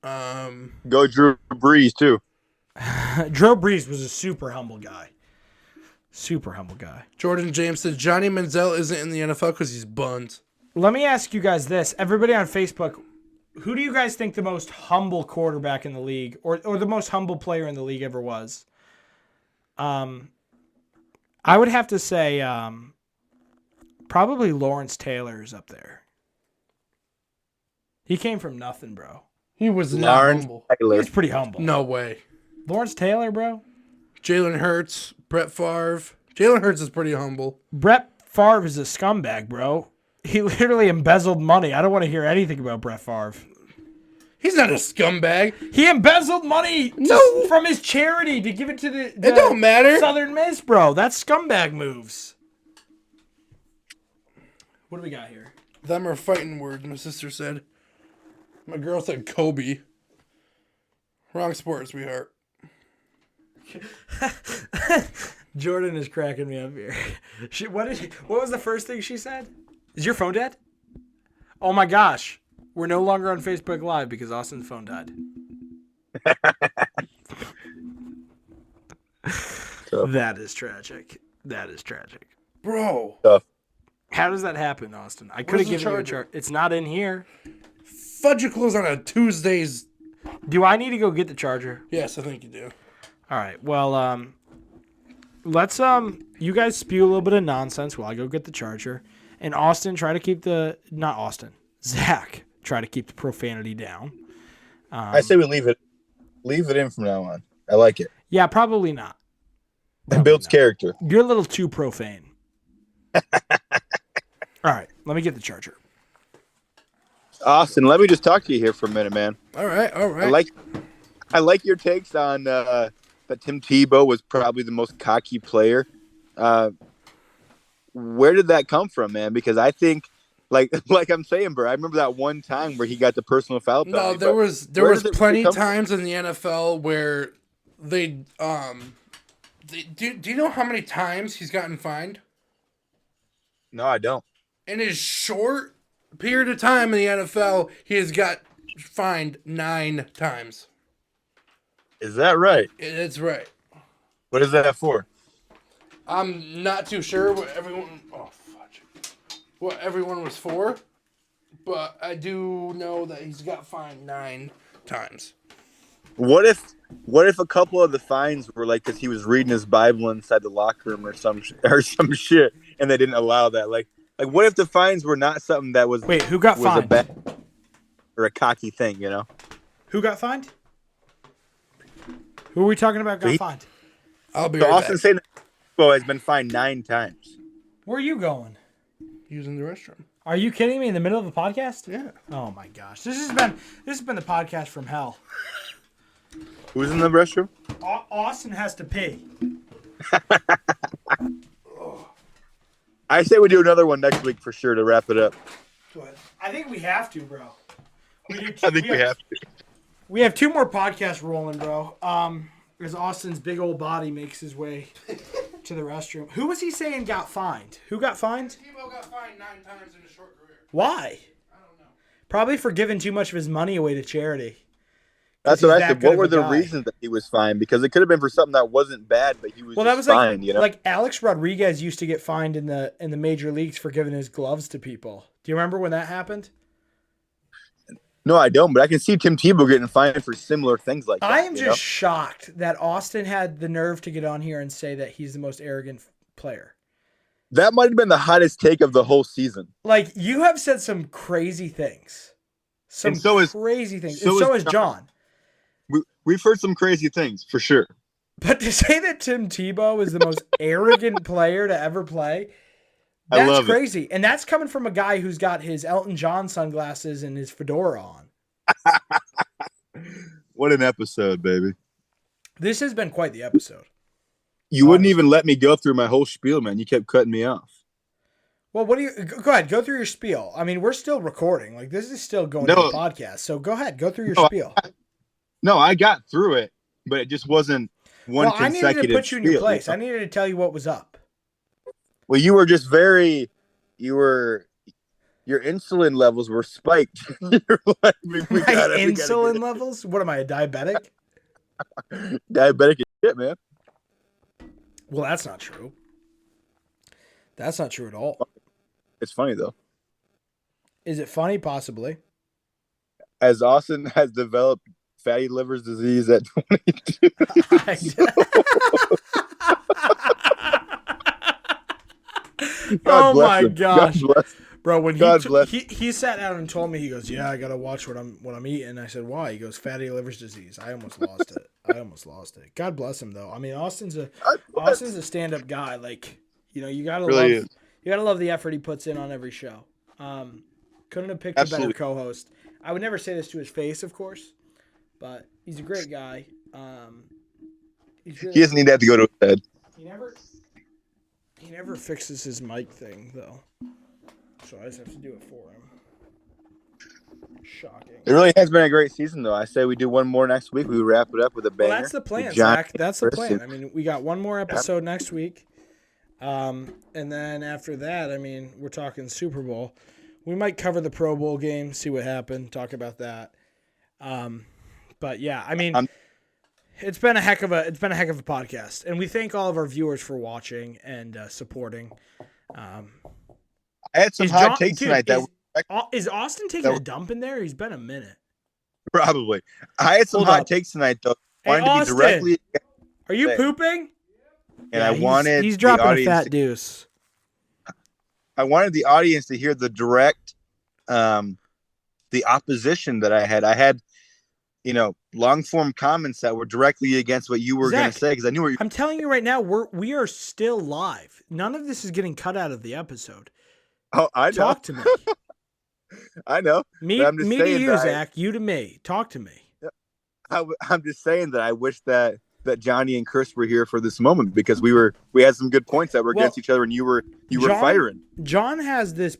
Go Drew Brees too. Drew Brees was a super humble guy. Super humble guy. Jordan James said Johnny Manziel isn't in the NFL because he's buns. Let me ask you guys this. Everybody on Facebook, who do you guys think the most humble quarterback in the league or the most humble player in the league ever was? I would have to say probably Lawrence Taylor is up there. He came from nothing, bro. He was not humble. He was pretty humble. No way. Lawrence Taylor, bro. Jalen Hurts, Brett Favre. Jalen Hurts is pretty humble. Brett Favre is a scumbag, bro. He literally embezzled money. I don't want to hear anything about Brett Favre. He's not a scumbag. He embezzled money from his charity to give it to the it don't matter. Southern Miss, bro. That's scumbag moves. What do we got here? Them are fighting words, my sister said. My girl said Kobe. Wrong sport, sweetheart. Jordan is cracking me up here. What was the first thing she said? Is your phone dead? Oh my gosh. We're no longer on Facebook Live because Austin's phone died. That is tragic. That is tragic. Bro. How does that happen, Austin? I could have given you a chart. It's not in here. Fudgicles on a Tuesdays. Do I need to go get the charger? Yes, I think you do. All right. Well, let's you guys spew a little bit of nonsense while I go get the charger. And Austin, try to keep Zach, try to keep the profanity down. I say we leave it in from now on. I like it. Yeah, probably not. It builds character. You're a little too profane. All right, let me get the charger. Austin, let me just talk to you here for a minute, man. All right. I like your takes on that Tim Tebow was probably the most cocky player. Where did that come from, man? Because I think, like I'm saying, bro, I remember that one time where he got the personal foul penalty. No, there was plenty times in the NFL where do you know how many times he's gotten fined? No, I don't. In his short period of time in the NFL, he has got fined 9 times. Is that right? It's right. What is that for? I'm not too sure what everyone was for, but I do know that he's got fined 9 times. What if a couple of the fines were like because he was reading his Bible inside the locker room or some shit, and they didn't allow that? Like what if the fines were not something that was who got fined? A bad or a cocky thing, you know? Who got fined? Who are we talking about got fined? I'll be so right Austin back. saying that has been fined 9 times. Where are you going? Using the restroom. Are you kidding me? In the middle of the podcast? Yeah. Oh my gosh, this has been the podcast from hell. Who's in the restroom? Austin has to pee. I say we do another one next week for sure to wrap it up. I think we have to, bro. I think we have to. We have 2 more podcasts rolling, bro. As Austin's big old body makes his way to the restroom. Who was he saying got fined? Who got fined? Tebow got fined 9 times in a short career. Why? I don't know. Probably for giving too much of his money away to charity. That's what I said. What were the reasons that he was fined? Because it could have been for something that wasn't bad, but he was fined. You know, like Alex Rodriguez used to get fined in the major leagues for giving his gloves to people. Do you remember when that happened? No, I don't. But I can see Tim Tebow getting fined for similar things like that. I am just shocked that Austin had the nerve to get on here and say that he's the most arrogant player. That might have been the hottest take of the whole season. Like, you have said some crazy things. Crazy things. And so has John. We've heard some crazy things, for sure. But to say that Tim Tebow is the most arrogant player to ever play, that's crazy. And that's coming from a guy who's got his Elton John sunglasses and his fedora on. What an episode, baby. This has been quite the episode. You wouldn't even let me go through my whole spiel, man. You kept cutting me off. Well, go ahead, go through your spiel. I mean, we're still recording. Like, this is still going to the podcast. So go ahead, go through your spiel. I got through it, but it just wasn't. one Well, I needed to consecutive put you in your spiel, place. you I know? needed to tell you what was up. Well, you were just your insulin levels were spiked. You're like, we My gotta insulin get levels? What am I, a diabetic? diabetic as shit, man. Well, that's not true. That's not true at all. It's funny though. Is it funny? Possibly. As Austin has developed fatty liver disease at 22. God Oh bless my him. gosh. God bless him. Bro, when God bless. he sat down and told me, he goes, "Yeah, I gotta watch what I'm eating." I said, "Why?" He goes, "Fatty liver disease." I almost lost it. God bless him though. I mean, Austin's a stand-up guy. Like, you know, you gotta Really love the effort he puts in on every show. Couldn't have picked a better Absolutely. co-host. I would never say this to his face, of course, but he's a great guy. He doesn't need that to go to his head. He never fixes his mic thing though, so I just have to do it for him. Shocking. It really has been a great season, though. I say we do one more next week. We wrap it up with a banger. Well, that's the plan, with John Zach. That's the Chris plan. and- I mean, we got one more episode next week, and then after that, I mean, we're talking Super Bowl. We might cover the Pro Bowl game, see what happened, talk about that. But yeah, I mean, it's been a heck of a podcast, and we thank all of our viewers for watching and supporting. I had some hot takes tonight. Is Austin taking a dump in there? He's been a minute. Probably. I had some hot takes tonight, though. Hey, Austin, are you Say. pooping? And I wanted he's dropping the a audience fat deuce. I wanted the audience to hear the direct, the opposition that I had. I had, long form comments that were directly against what you were going to say because I knew I'm telling you right now, we are still live. None of this is getting cut out of the episode. Oh, I know. Talk to me. I know. Me to you, Zach. You to me. Talk to me. I'm just saying that I wish that Johnny and Chris were here for this moment because we had some good points that were against each other, and you were firing. John has this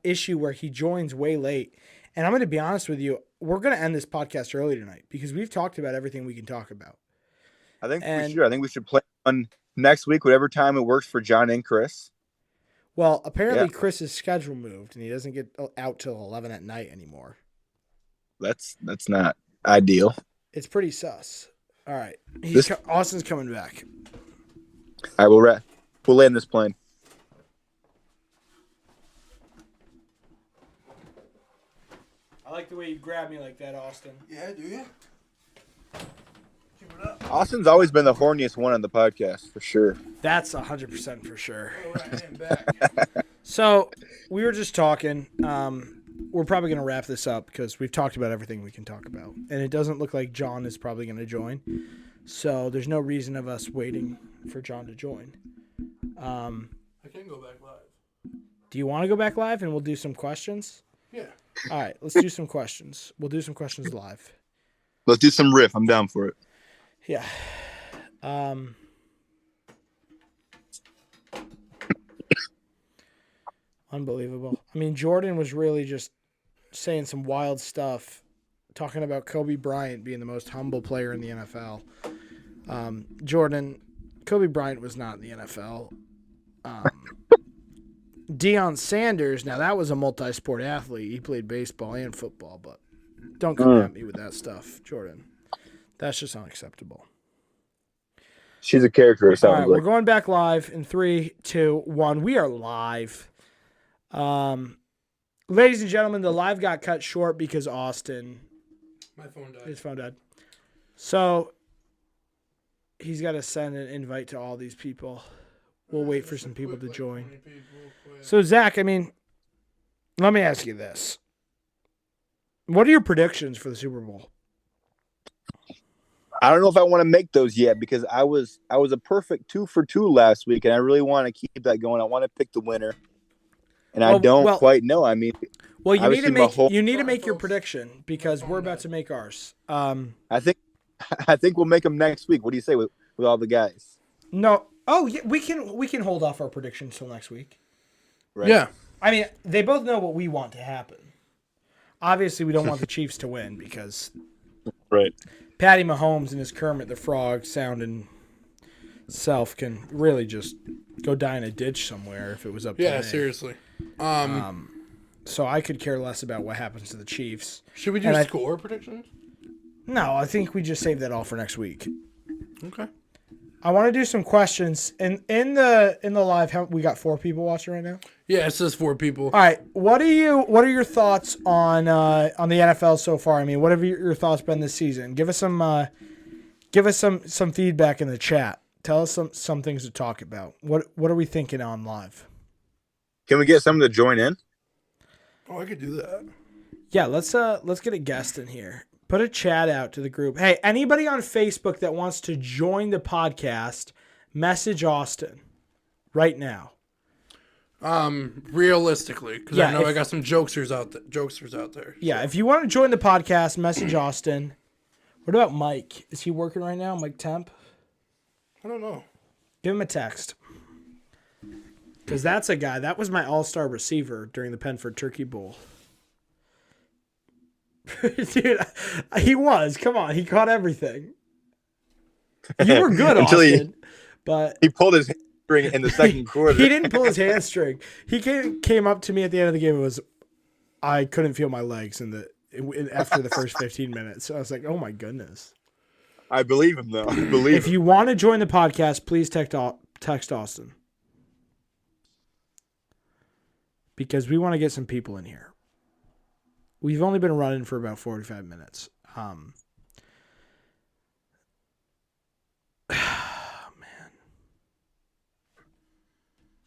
issue where he joins way late, and I'm going to be honest with you. We're going to end this podcast early tonight because we've talked about everything we can talk about. I think we should play on next week, whatever time it works for John and Chris. Well, apparently Chris's schedule moved, and he doesn't get out till 11 at night anymore. That's not ideal. It's pretty sus. All right, Austin's coming back. All right, we'll land this plane. I like the way you grab me like that, Austin. Yeah, do you? Keep it up. Austin's always been the horniest one on the podcast, for sure. That's 100% for sure. So, we were just talking. We're probably going to wrap this up because we've talked about everything we can talk about. And it doesn't look like John is probably going to join. So, there's no reason of us waiting for John to join. I can go back live. Do you want to go back live and we'll do some questions? Yeah. All right, let's do some questions. We'll do some questions live. Let's do some riff. I'm down for it. Yeah. Unbelievable. I mean, Jordan was really just saying some wild stuff, talking about Kobe Bryant being the most humble player in the NFL. Kobe Bryant was not in the NFL. Deion Sanders, now that was a multi-sport athlete. He played baseball and football, but don't come at me with that stuff, Jordan. That's just unacceptable. She's a character. All right, we're going back live in 3, 2, 1. We are live. Ladies and gentlemen, the live got cut short because Austin. His phone died. So he's got to send an invite to all these people. We'll wait for some people to join. So, Zach, I mean, let me ask you this. What are your predictions for the Super Bowl? I don't know if I want to make those yet because I was a perfect 2 for 2 last week, and I really want to keep that going. I want to pick the winner, and I don't quite know. I mean, well, you need to make your prediction because we're about to make ours. I think we'll make them next week. What do you say with all the guys? No. Oh, yeah, we can hold off our predictions till next week. Right. Yeah. I mean, they both know what we want to happen. Obviously, we don't want the Chiefs to win because Patty Mahomes and his Kermit the Frog sounding self can really just go die in a ditch somewhere if it was up to Yeah, me. seriously. So I could care less about what happens to the Chiefs. Should we do score predictions? No, I think we just save that all for next week. Okay. I want to do some questions. And in the live, we got 4 people watching right now. Yeah, it says 4 people. All right, what are your thoughts on the NFL so far? I mean, what have your thoughts been this season? Give us some feedback in the chat. Tell us some things to talk about. What are we thinking on live? Can we get someone to join in? Oh, I could do that. Yeah, let's get a guest in here. Put a chat out to the group. Hey, anybody on Facebook that wants to join the podcast, message Austin right now. Realistically, because I know I got some jokesters out there. Yeah, if you want to join the podcast, message Austin. What about Mike? Is he working right now? Mike Temp? I don't know. Give him a text. Because that's a guy. That was my all-star receiver during the Penford Turkey Bowl. Dude, he was. Come on. He caught everything. You were good, Austin. But he pulled his hamstring in the second quarter. He didn't pull his hamstring. He came up to me at the end of the game. I couldn't feel my legs after the first 15 minutes. So I was like, oh, my goodness. I believe him, though. I believe If you want to join the podcast, please text Austin. Because we want to get some people in here. We've only been running for about 45 minutes. Man.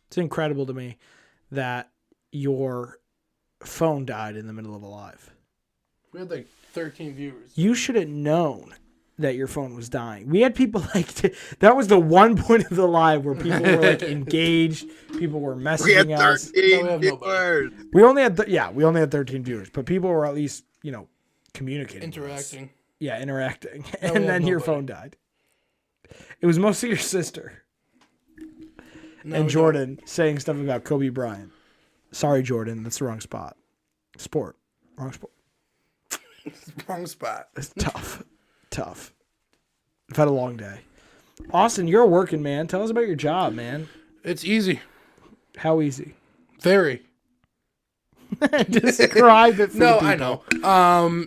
It's incredible to me that your phone died in the middle of a live. We had like 13 viewers. You should have known that your phone was dying. We had people that was the one point of the live where people were engaged. People were messaging us. We only had 13 viewers, but people were at least, communicating. Interacting. Yeah, interacting. And then your phone died. It was mostly your sister. And Jordan saying stuff about Kobe Bryant. Sorry, Jordan, that's the wrong spot. Wrong sport. Wrong spot. It's tough. I've had a long day. Austin, you're a working man. Tell us about your job, man. It's easy. How easy? Very. Describe it for the people. I know.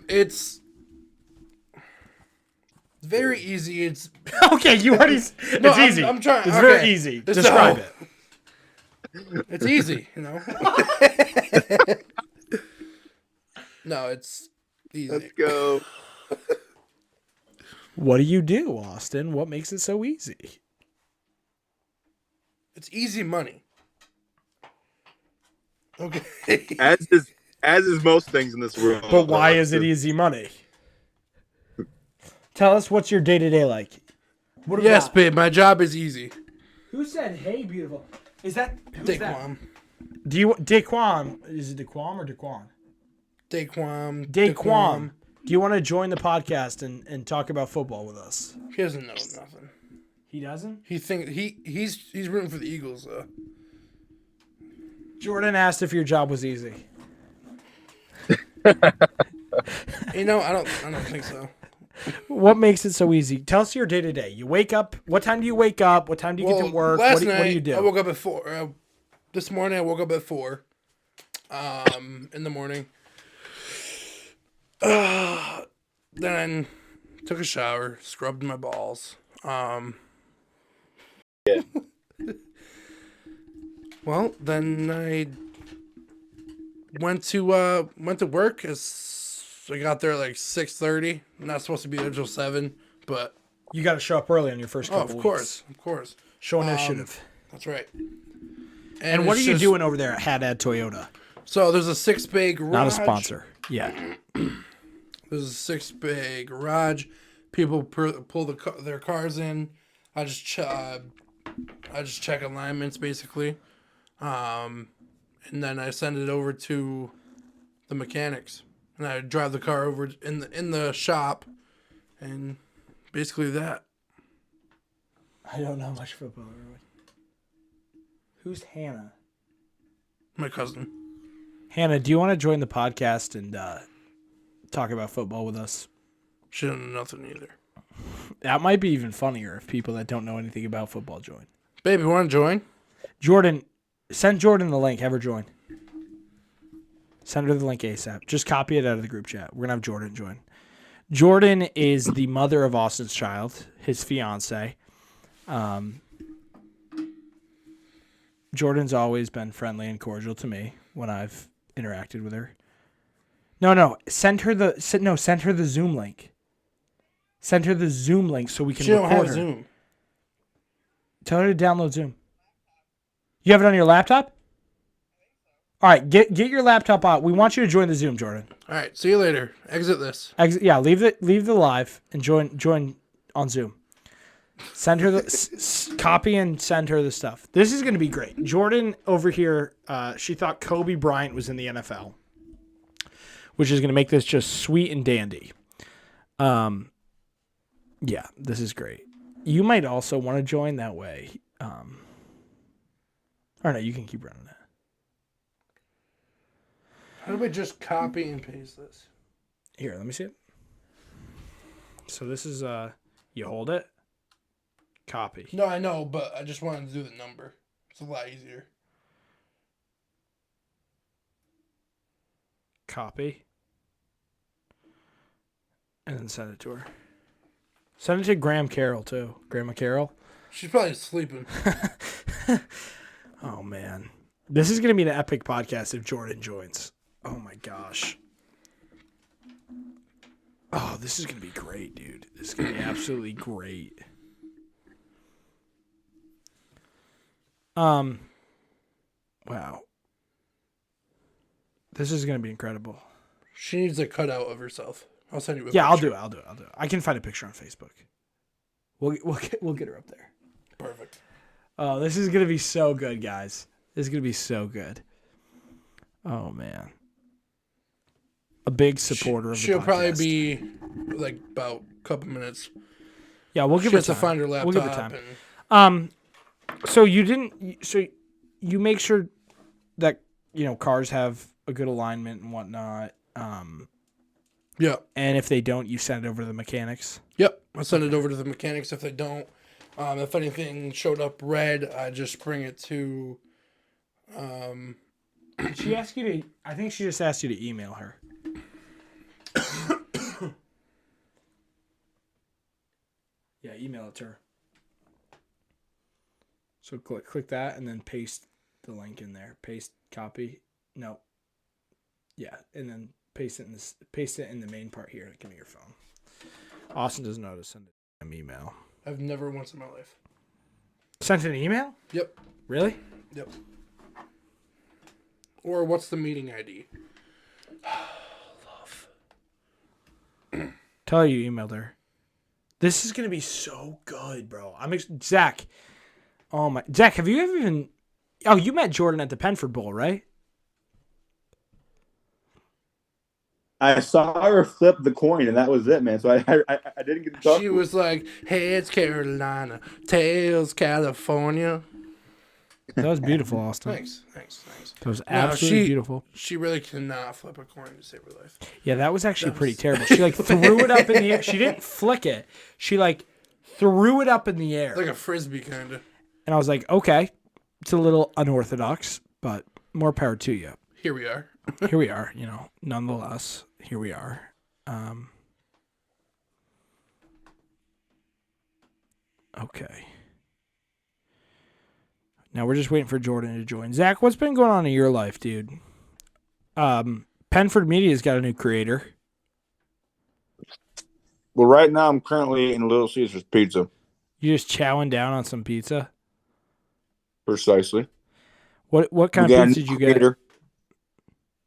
It's very easy. It's okay. You already. It's easy. I'm trying. It's very easy. Describe it. It's easy. No, it's easy. Let's go. What do you do, Austin? What makes it so easy? It's easy money. Okay. As is most things in this world. But why is it easy money? Tell us what's your day-to-day like. Yes, babe, my job is easy. Who said, hey, beautiful? Is that... Daquan. Daquan. Is it Daquan or Daquan? Daquan. Do you want to join the podcast and talk about football with us? He doesn't know nothing. He doesn't? He's rooting for the Eagles, though. Jordan asked if your job was easy. I don't think so. What makes it so easy? Tell us your day to day. You wake up. What time do you wake up? What time do you get to work? Last what night, do you do? I woke up at 4. This morning, I woke up at 4. In the morning. Then I took a shower, scrubbed my balls. Yeah. Well, then I went to work. I got there at like 6:30. I'm not supposed to be there till 7, but You got to show up early on your first couple weeks. Of course. Show initiative. That's right. And what are you doing over there at Haddad Toyota? So there's a 6-bay garage. Not a sponsor. Yeah. There's a 6-bay garage. People pull their cars in. I just check alignments basically, and then I send it over to the mechanics, and I drive the car over in the shop, and basically that. I don't know much football. Really. Who's Hannah? My cousin. Hannah, do you want to join the podcast and talk about football with us? She don't know nothing either. That might be even funnier if people that don't know anything about football join. Baby, want to join? Jordan, send Jordan the link. Have her join. Send her the link ASAP. Just copy it out of the group chat. We're going to have Jordan join. Jordan is the mother of Austin's child, his fiance. Jordan's always been friendly and cordial to me when I've interacted with her. No, send her the Zoom link. Send her the Zoom link so we can She don't record have her. Zoom. Tell her to download Zoom. You have it on your laptop? All right, get your laptop out. We want you to join the Zoom, Jordan. All right, see you later. Exit this. Leave the live and join on Zoom. Send her the copy and send her the stuff. This is going to be great. Jordan over here, she thought Kobe Bryant was in the NFL, which is going to make this just sweet and dandy. Yeah, this is great. You might also want to join that way. Or no, you can keep running it. How do we just copy and paste this? Here, let me see it. So this is you hold it, copy. No, I know, but I just wanted to do the number. It's a lot easier. Copy. And then send it to her. Send it to Graham Carroll too. Grandma Carroll. She's probably sleeping. Oh man. This is gonna be an epic podcast if Jordan joins. Oh my gosh. Oh, this is gonna be great, dude. This is gonna be absolutely great. Wow. This is gonna be incredible. She needs a cutout of herself. I'll send you a Yeah, picture. I'll do it. I can find a picture on Facebook. We'll get her up there. Perfect. Oh, this is gonna be so good, guys. This is gonna be so good. Oh man. A big supporter of the She'll podcast. probably be like about a couple minutes. Yeah, we'll give She her has to time. find her laptop. We'll give her time. And So you make sure that cars have a good alignment and whatnot. Yep. And if they don't, you send it over to the mechanics. Yep. I'll send it over to the mechanics if they don't. If anything showed up red, I just bring it to. Did she ask you to? I think she just asked you to email her. Yeah, email it to her. So click that and then paste the link in there. Paste copy. No. Yeah, and then paste it in the main part here. Give me your phone. Austin doesn't know how to send an email. I've never once in my life. Sent an email? Yep. Really? Yep. Or what's the meeting ID? Love. Tell her you emailed her. This is gonna be so good, bro. Zach. Oh my, Zach, have you ever even? Oh, you met Jordan at the Penford Bowl, right? I saw her flip the coin, and that was it, man. So I didn't get to talk. She was like, heads Carolina, tails California. That was beautiful, Austin. Thanks. That was absolutely beautiful. She really cannot flip a coin to save her life. Yeah, that was actually pretty terrible. She threw it up in the air. She didn't flick it. She threw it up in the air. Like a frisbee, kind of. And I was like, okay, it's a little unorthodox, but more power to you. Here we are. Here we are, nonetheless, here we are. Okay. Now we're just waiting for Jordan to join. Zach, what's been going on in your life, dude? Penford Media's got a new creator. Well, right now I'm currently eating Little Caesars pizza. You just chowing down on some pizza? Precisely. What kind of pizza did you get?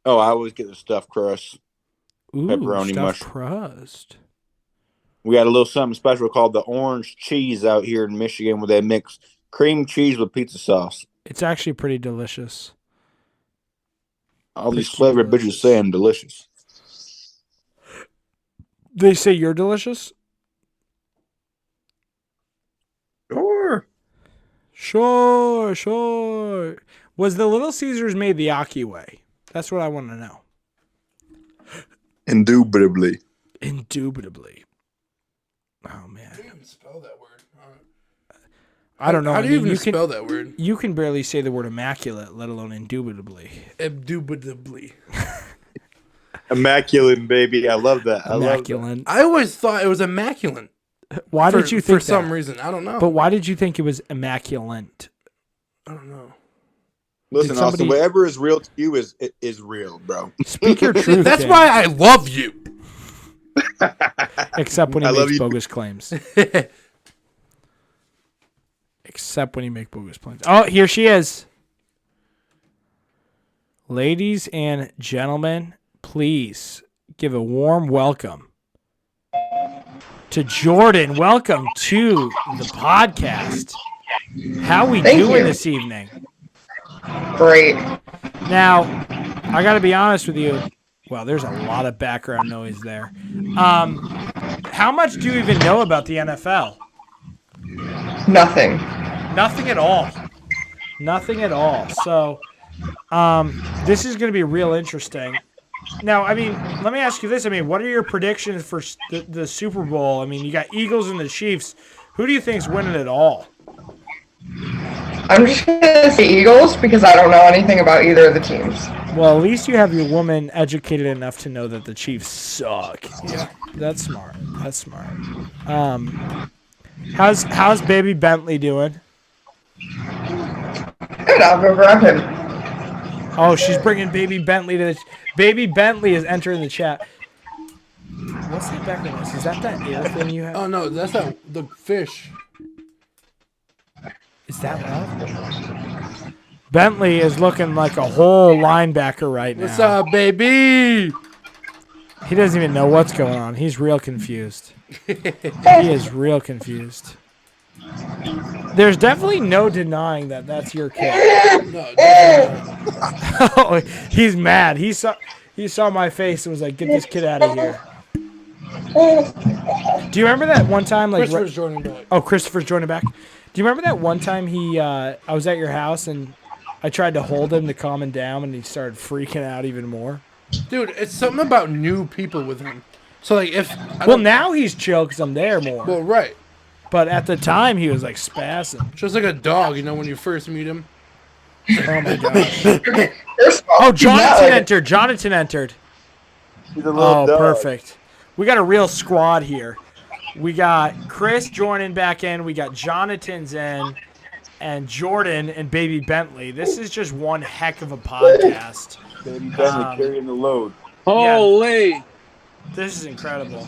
Oh, I always get the stuffed crust. Ooh, Pepperoni stuffed mushroom. crust. We got a little something special called the orange cheese out here in Michigan, where they mix cream cheese with pizza sauce. It's actually pretty delicious. All these Pretty flavored delicious. bitches say I'm delicious. They say you're delicious? Sure. Was the Little Caesars made the Aki way? That's what I want to know. Indubitably. Indubitably. Oh man, How do you even spell that word? I don't know. How do you I mean, even spell that word? You can barely say the word immaculate, let alone indubitably. Indubitably. Immaculate, baby. I love that. I love that. Immaculate. I always thought it was immaculate. Why did you think for some that? reason? I don't know. But why did you think it was immaculate? I don't know. Listen, somebody- Austin, whatever is real to you is real, bro. Speak your truth. That's King. why I love you. Except when he I love makes you. bogus claims. Except when he makes bogus claims. Oh, here she is. Ladies and gentlemen, please give a warm welcome to Jordan. Welcome to the podcast. How we Thank doing you. this evening? Great. Now, I got to be honest with you. Well, there's a lot of background noise there. How much do you even know about the NFL? Nothing. Nothing at all. Nothing at all. So, this is going to be real interesting. Now, I mean, let me ask you this. I mean, what are your predictions for the Super Bowl? I mean, you got Eagles and the Chiefs. Who do you think's winning it all? I'm just going to say Eagles because I don't know anything about either of the teams. Well, at least you have your woman educated enough to know that the Chiefs suck. Yeah, that's smart. That's smart. How's baby Bentley doing? Good, I'll go grab him. Oh, she's bringing baby Bentley to the... Baby Bentley is entering the chat. What's that background noise? Is that air thing you have? Oh no, that's not the fish. Is that loud? Bentley is looking like a whole linebacker right now. What's up, baby? He doesn't even know what's going on. He's real confused. He is real confused. There's definitely no denying that that's your kid. No, definitely not. Oh, he's mad. He saw my face and was like, "Get this kid out of here." Do you remember that one time? Like, Christopher's joining back. oh, Christopher's joining back. Do you remember that one time I was at your house and I tried to hold him to calm him down and he started freaking out even more? Dude, it's something about new people with him. So like, if Well, now he's chill because I'm there more. well, right, But at the time, he was like spazzing. just like a dog, you know, when you first meet him. Oh my gosh. First of all, Oh, Jonathan no. entered. Jonathan entered. He's a little Oh, dog. perfect. We got a real squad here. We got Chris joining back in. We got Jonathan's in. And Jordan and Baby Bentley. This is just one heck of a podcast. Baby Bentley carrying the load. Holy! This is incredible.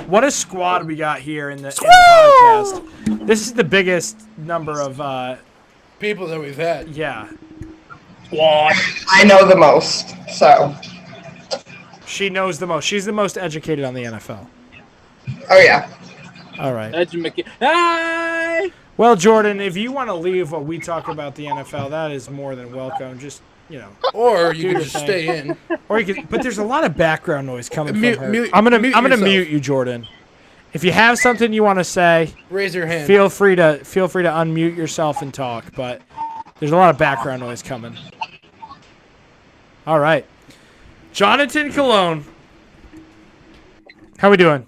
What a squad we got here in the podcast. This is the biggest number of, People that we've had. yeah. I know the most, so. She knows the most. She's the most educated on the NFL. Oh, yeah. All right. Hi! Well, Jordan, if you want to leave what we talk about the NFL, that is more than welcome. Just, you know. Or you Do can your just thing. stay in. Or you could, but there's a lot of background noise coming Mute- from her. mute- I'm gonna mute I'm gonna yourself. mute you, Jordan. If you have something you want to say, Raise your hand. feel free to unmute yourself and talk. But there's a lot of background noise coming. All right, Jonathan Cologne, how we doing?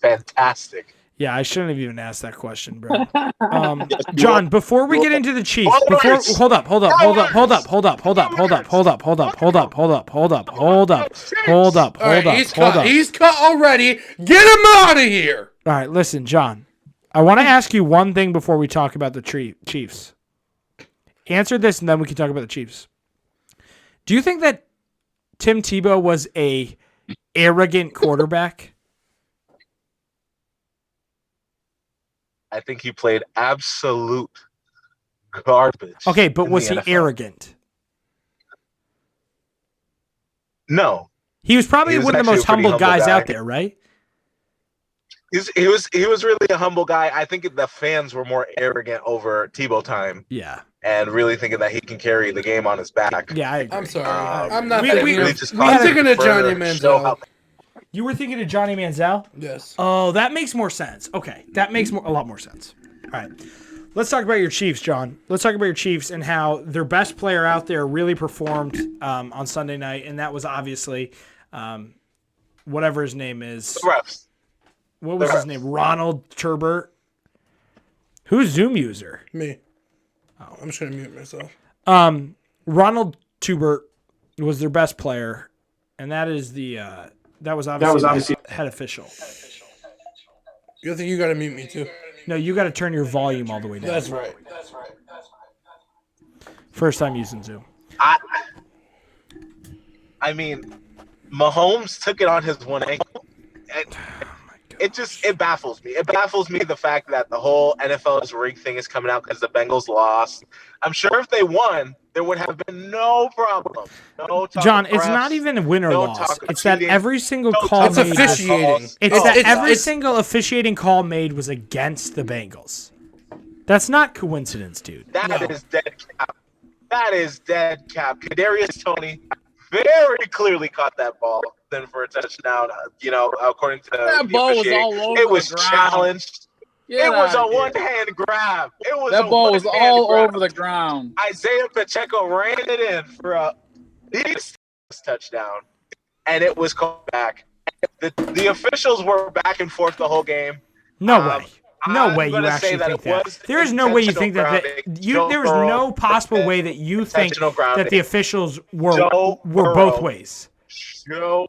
Fantastic. Yeah, I shouldn't have even asked that question, bro. John, before we get into the Chiefs, hold up. All right, he's cut already. Get him out of here. All right, listen, John. I want to ask you one thing before we talk about the Chiefs. Answer this, and then we can talk about the Chiefs. Do you think that Tim Tebow was a arrogant quarterback? I think he played absolute garbage. Okay, but in was the he NFL. arrogant? No. He was probably He was one of the actually most a pretty humble humble guys guy. out there, right? He was really a humble guy. I think the fans were more arrogant over Tebow time Yeah. and really thinking that he can carry the game on his back. Yeah, I agree. I'm sorry. Um, I'm not we- thinking. we- Really of, just I'm caused thinking of for Johnny show how- Manziel. You were thinking of Johnny Manziel? Yes. Oh, that makes more sense. Okay, that makes a lot more sense. All right. Let's talk about your Chiefs, John. Let's talk about your Chiefs and how their best player out there really performed on Sunday night, and that was obviously whatever his name is. The refs. What was his name? Ronald Turbert. Who's Zoom user? Me. Oh, I'm just gonna mute myself. Ronald Turbert was their best player, and that is that was obviously the head official. You think you gotta mute me too? No, you got to turn your volume all the way down. That's right. First time using Zoom. I mean, Mahomes took it on his one ankle. It baffles me. It baffles me the fact that the whole NFL's rig thing is coming out because the Bengals lost. I'm sure if they won, there would have been no problem. No talk John, of it's refs, not even a win or no loss. talk of It's that cheating, every single no call talk It's of made. officiating. It's that every it's- single officiating call made was against the Bengals. That's not coincidence, dude. That is dead cap. That is dead cap. Kadarius Toney very clearly caught that ball then for a touchdown. According to That the ball was officiating. all over It was the ground. challenged. Get It was a outta here. one-hand grab. It was That a ball was one-hand all grab. over the ground. Isaiah Pacheco ran it in for a touchdown, and it was called back. The officials were back and forth the whole game. No way. No I'm way you gonna actually say that think it that. was There is no way you intentional think that. grounding. There is no possible way that you think Intentional grounding. that the officials were Joe both Burrow. ways. Joe,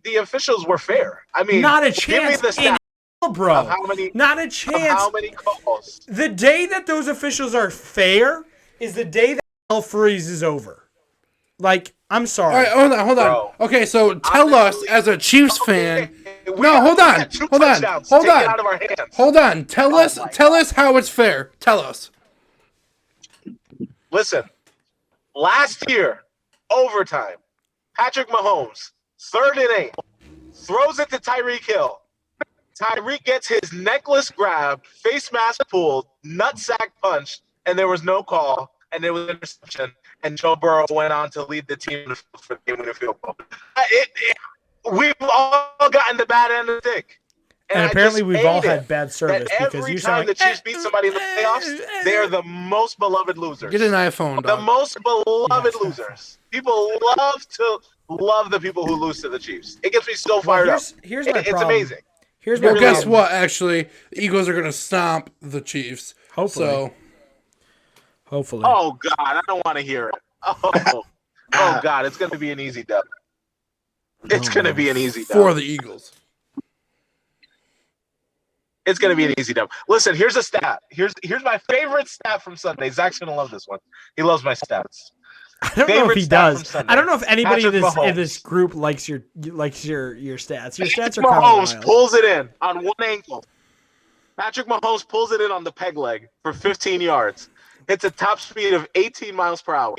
the officials were fair. I mean, Not a give me chance the in stat hell, bro. of how many Not a of chance. how many calls. The day that those officials are fair is the day that hell freezes over. Like, I'm sorry. All right, hold on. Bro. Okay, so tell us as a Chiefs fan. No, hold on. Hold on. Tell us how it's fair. Tell us. Listen, last year, overtime, Patrick Mahomes, 3rd and 8, throws it to Tyreek Hill. Tyreek gets his necklace grabbed, face mask pulled, nutsack punched, and there was no call, and there was an interception, and Joe Burrow went on to lead the team for the game-winning field goal. We've all gotten the bad end of the stick. And I apparently just we've all hate had it bad service that because every you time sound the Chiefs beat somebody in the playoffs, they are the most beloved losers. Get an iPhone, The dog. most beloved losers. People love the people who lose to the Chiefs. It gets me so fired up. Here's my It's problem. amazing. Here's my Well, problem. guess what? Actually, the Eagles are gonna stomp the Chiefs. Hopefully. So Hopefully. Oh God, I don't want to hear it. Oh God, it's gonna be an easy dub. It's gonna be an easy dub. for the Eagles. It's gonna be an easy dub. Listen, here's a stat. Here's my favorite stat from Sunday. Zach's gonna love this one. He loves my stats. I don't know if favorite he stat from does. Sunday. I don't know if anybody in Patrick this Mahomes. group likes your stats. Your stats are kind Mahomes of wild. pulls it in on one ankle. Patrick Mahomes pulls it in on the peg leg for 15 yards. Hits a top speed of 18 miles per hour.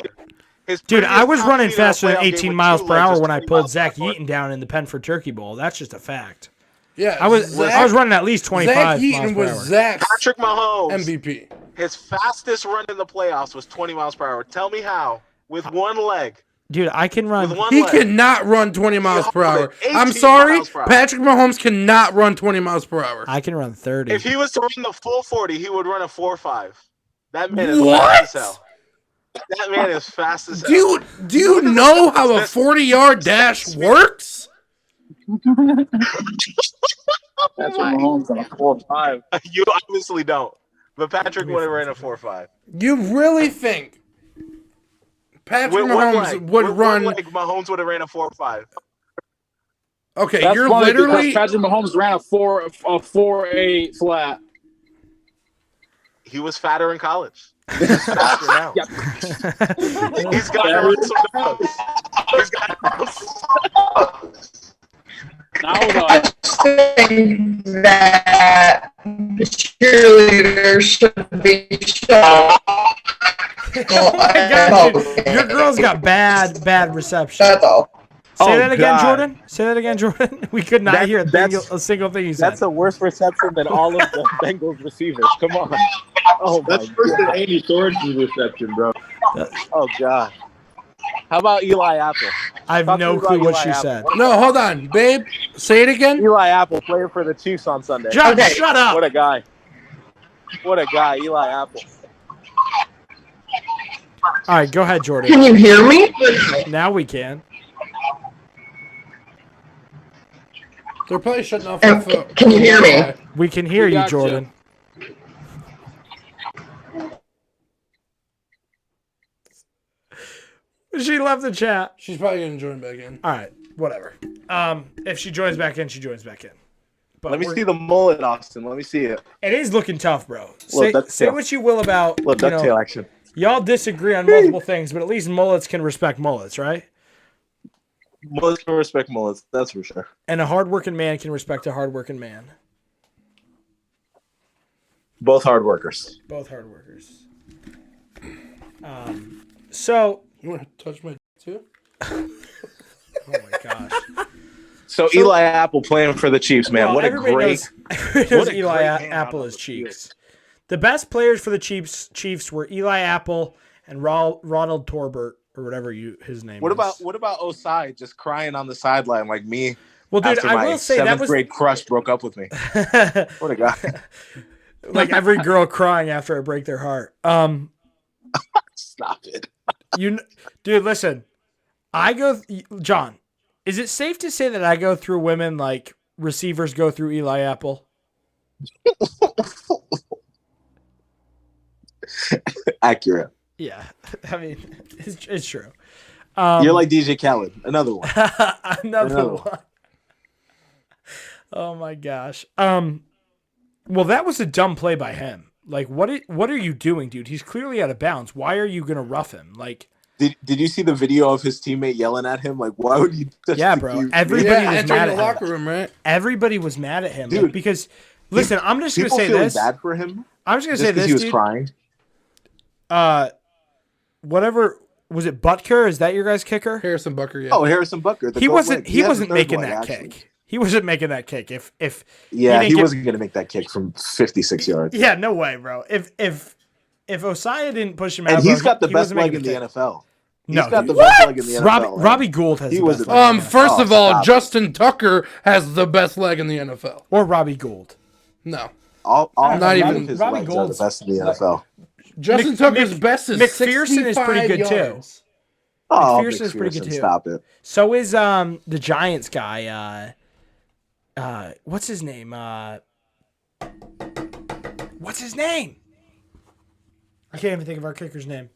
Dude, I was running faster than 18 18 miles per hour when I pulled Zach Yeaton down in the Penford Turkey Bowl. That's just a fact. Yeah, I was running at least 25 Zach miles Yeaton per was hour. Zach's Patrick Mahomes. MVP. His fastest run in the playoffs was 20 miles per hour. Tell me how. With one leg. Dude, I can run. With one He leg. cannot run 20 miles per hour. 18 I'm sorry, miles per hour. Patrick Mahomes cannot run 20 miles per hour. I can run 30. If he was to run the full 40, he would run a 4.5. That man is What? fast as hell. That man is fast as hell. Do you know how a 40-yard dash works? That's what Mahomes on a 4-5. You obviously don't. But Patrick would have ran a 4.5. You really think Patrick With one Mahomes leg. would With run? one leg, Mahomes would have ran a 4.5. Okay, That's you're funny literally. because Patrick Mahomes ran a 4.8 flat. He was fatter in college. He's faster now. Yeah. He's got to run some dogs. He's got to run some Now hold on. I think that the cheerleaders should be shot. Oh my God, dude. Your girl's got bad reception. That's all. Say that again, God. Jordan. Say that again, Jordan. We could not hear a single thing you said. That's a worse reception than all of the Bengals receivers. Come on. Oh, my That's worse than God. Andy Thornton's reception, bro. Oh, God. How about Eli Apple? I have Talk to no me about clue what Eli she Apple. said. No, hold on, babe. Say it again. Eli Apple, player for the Chiefs on Sunday. John, Okay. shut up. What a guy. What a guy, Eli Apple. All right, go ahead, Can Jordan. you hear me? Now we can. They're probably shutting off. And can you hear me? We can hear you, Jordan. She left the chat. She's probably gonna join back in. All right, whatever. If she joins back in, she joins back in. But Let me see the mullet, Austin. Let me see it. It is looking tough, bro. Little Say what you will about Little ducktail action. y'all disagree on multiple things, but at least mullets can respect mullets, right? Mullets can respect mullets. That's for sure. And a hardworking man can respect a hardworking man. Both hard workers. Both hard workers. So You want to touch my too? oh my gosh. So Eli Apple playing for the Chiefs, man. Well, what a everybody great. knows a Eli great hand Apple on is the Chiefs. The best players for the Chiefs were Eli Apple and Ronald Torbert or whatever his name What is. about Osai just crying on the sideline like me? Well, dude, after I my will say that was grade crush broke up with me. What a guy! like every girl crying after I break their heart. Stop it. Dude, listen. John, is it safe to say that I go through women like receivers go through Eli Apple? Accurate. Yeah, I mean, it's true. You're like DJ Khaled. Another one. Another one. Oh my gosh. Well, that was a dumb play by him. Like, what are you doing, dude? He's clearly out of bounds. Why are you gonna rough him? Like, did you see the video of his teammate yelling at him? Like, why would you? Yeah, bro. Everybody was mad at the him. locker room, right? Everybody was mad at him, Dude, like, because listen, I'm just gonna People say feeling this. bad for him. I'm just gonna Just say because this. he was crying. Whatever was it? Butker? Is that your guy's kicker? Harrison Bucker, yeah. Oh, Harrison Bucker. He wasn't. He wasn't making that kick. He wasn't making that kick. If he wasn't gonna make that kick from 56 yards. Yeah, no way, bro. If Osai didn't push him out, And he's bro, got the he best wasn't leg making in the kick. NFL. No, He's got dude. the best leg in the NFL. Robbie Gould has He the was best a- leg in the NFL. First of all, stop it. Justin Tucker has the best leg in the NFL. Or Robbie Gould. No. Not Not even even- his Robbie legs are Gould's- the best in the NFL. Justin Tucker's best is McPherson is pretty good too. Oh, McPherson's pretty good too. Stop it. So is the Giants guy. What's his name? What's his name? I can't even think of our kicker's name.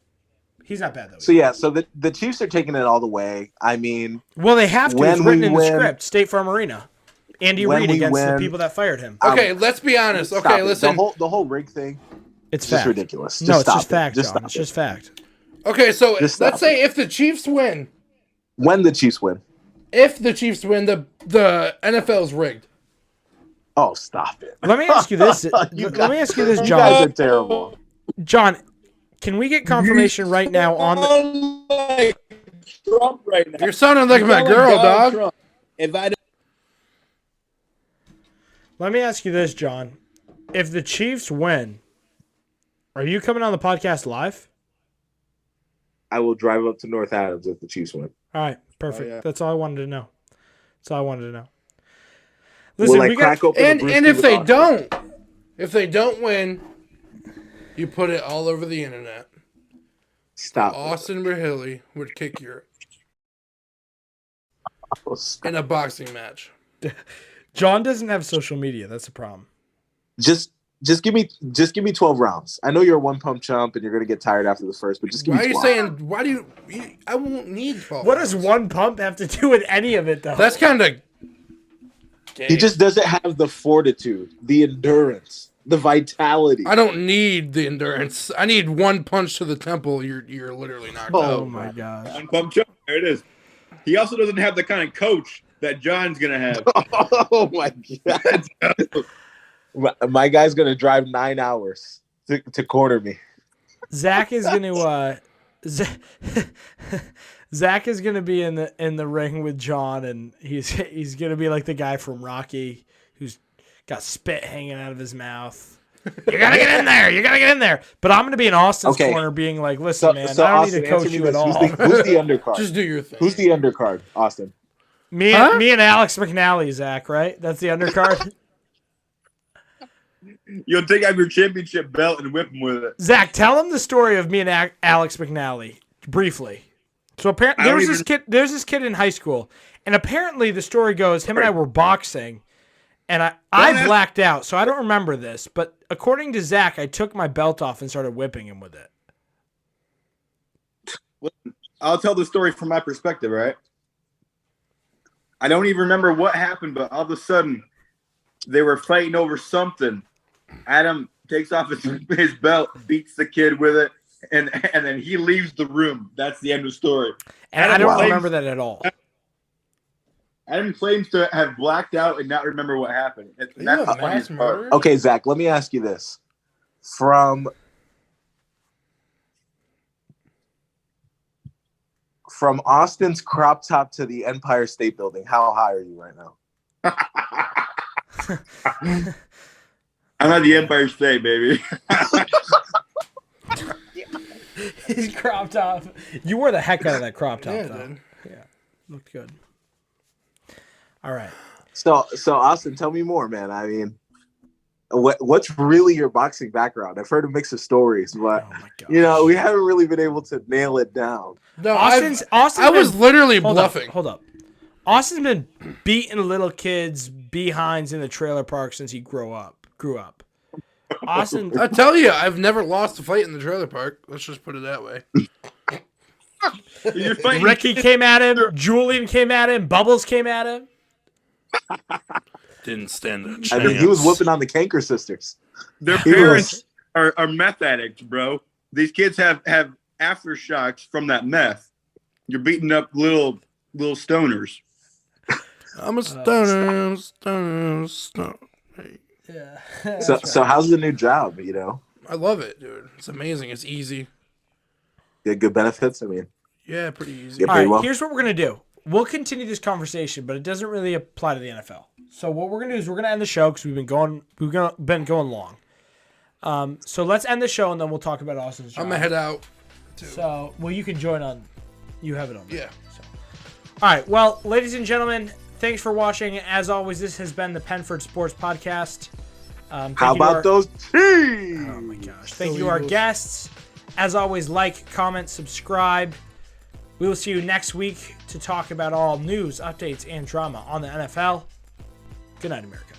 He's not bad though. So yeah, so the Chiefs are taking it all the way. I mean, Well, they have to. when It's written we in the win- script. State Farm Arena. Andy when Reid we against the win- people that fired him. Okay, let's be honest. stop Okay, it. listen. The whole rig thing. It's just fact. ridiculous. No, Just it's stop just it. fact, Just John. stop It's it. just fact. Okay, so Just let's stop say if the Chiefs win, When the Chiefs win. the NFL's rigged. Oh, stop it. Let me ask you this. Let me ask you this, John. You guys are terrible. John, can we get confirmation right now on the? Like Trump right now. You're sounding like my girl, dog. Trump. If I Let me ask you this, John. If the Chiefs win, are you coming on the podcast live? I will drive up to North Adams if the Chiefs win. All right, perfect. Oh, yeah. That's all I wanted to know. That's all I wanted to know. Will Listen, I we crack got. open a And brewski if with they Austin? if they don't win, you put it all over the internet. Stop. Austin Rahilly would kick your in a boxing match. John doesn't have social media. That's a problem. Just give me 12 rounds. I know you're a one pump chump and you're gonna get tired after the first, but just give Why me are you 12. saying? Why do you? I won't need 12. What does one pump have to do with any of it, though? That's kind of. He just doesn't have the fortitude, the endurance, the vitality. I don't need the endurance. I need one punch to the temple. You're literally knocked Oh out. my gosh. Pump Chuck, there it is. He also doesn't have the kind of coach that John's gonna have. Oh my god! My guy's gonna drive 9 hours to corner me. Zach is going to Zach is going to be in the ring with John, and he's going to be like the guy from Rocky who's got spit hanging out of his mouth. You gotta get in there. You gotta get in there. But I'm going to be in Austin's Okay. corner, being like, "Listen, man, So I don't Austin, need to coach answer me you at this. all." Who's the undercard? Just do your thing. Who's the undercard, Austin? Me and Alex McNally, Zach. Right? That's the undercard. You'll take out your championship belt and whip him with it. Zach, tell him the story of me and Alex McNally briefly. So apparently, there's this kid in high school, and apparently the story goes, him and I were boxing, And I blacked out, so I don't remember this. But according to Zach, I took my belt off and started whipping him with it. I'll tell the story from my perspective, right? I don't even remember what happened, but all of a sudden they were fighting over something. Adam takes off his belt, beats the kid with it, and then he leaves the room. That's the end of the story. And I don't remember that at all. Adam claims to have blacked out and not remember what happened. And that's the funniest part. Okay, Zach, let me ask you this. From Austin's crop top to the Empire State Building, how high are you right now? I'm at the Empire State, baby. His crop top. You wore the heck out of that crop top, though. Yeah, looked good. All right. So Austin, tell me more, man. I mean, what's really your boxing background? I've heard a mix of stories, but we haven't really been able to nail it down. No, I was literally bluffing. Hold up. Austin's been beating little kids' behinds in the trailer park since he grew up. Austin, I tell you, I've never lost a fight in the trailer park. Let's just put it that way. Ricky came at him. Julian came at him. Bubbles came at him. Didn't stand a chance. I mean, he was whooping on the Kanker sisters. Their parents are meth addicts, bro. These kids have aftershocks from that meth. You're beating up little stoners. I'm a stoner. Yeah. So how's the new job? I love it, dude. It's amazing. It's easy. Good benefits. I mean, yeah, pretty easy. All right, here's what we're gonna do. We'll continue this conversation, but it doesn't really apply to the NFL. So what we're gonna do is we're gonna end the show because we've been going long. So let's end the show and then we'll talk about Austin's job. I'm gonna head out. Too. So you can join on. You have it on. Yeah. So. All right. Well, ladies and gentlemen, thanks for watching. As always, this has been the Penford Sports Podcast. How about those teams? Oh my gosh! Thank you to our guests. As always, like, comment, subscribe. We will see you next week to talk about all news, updates, and drama on the NFL. Good night, America.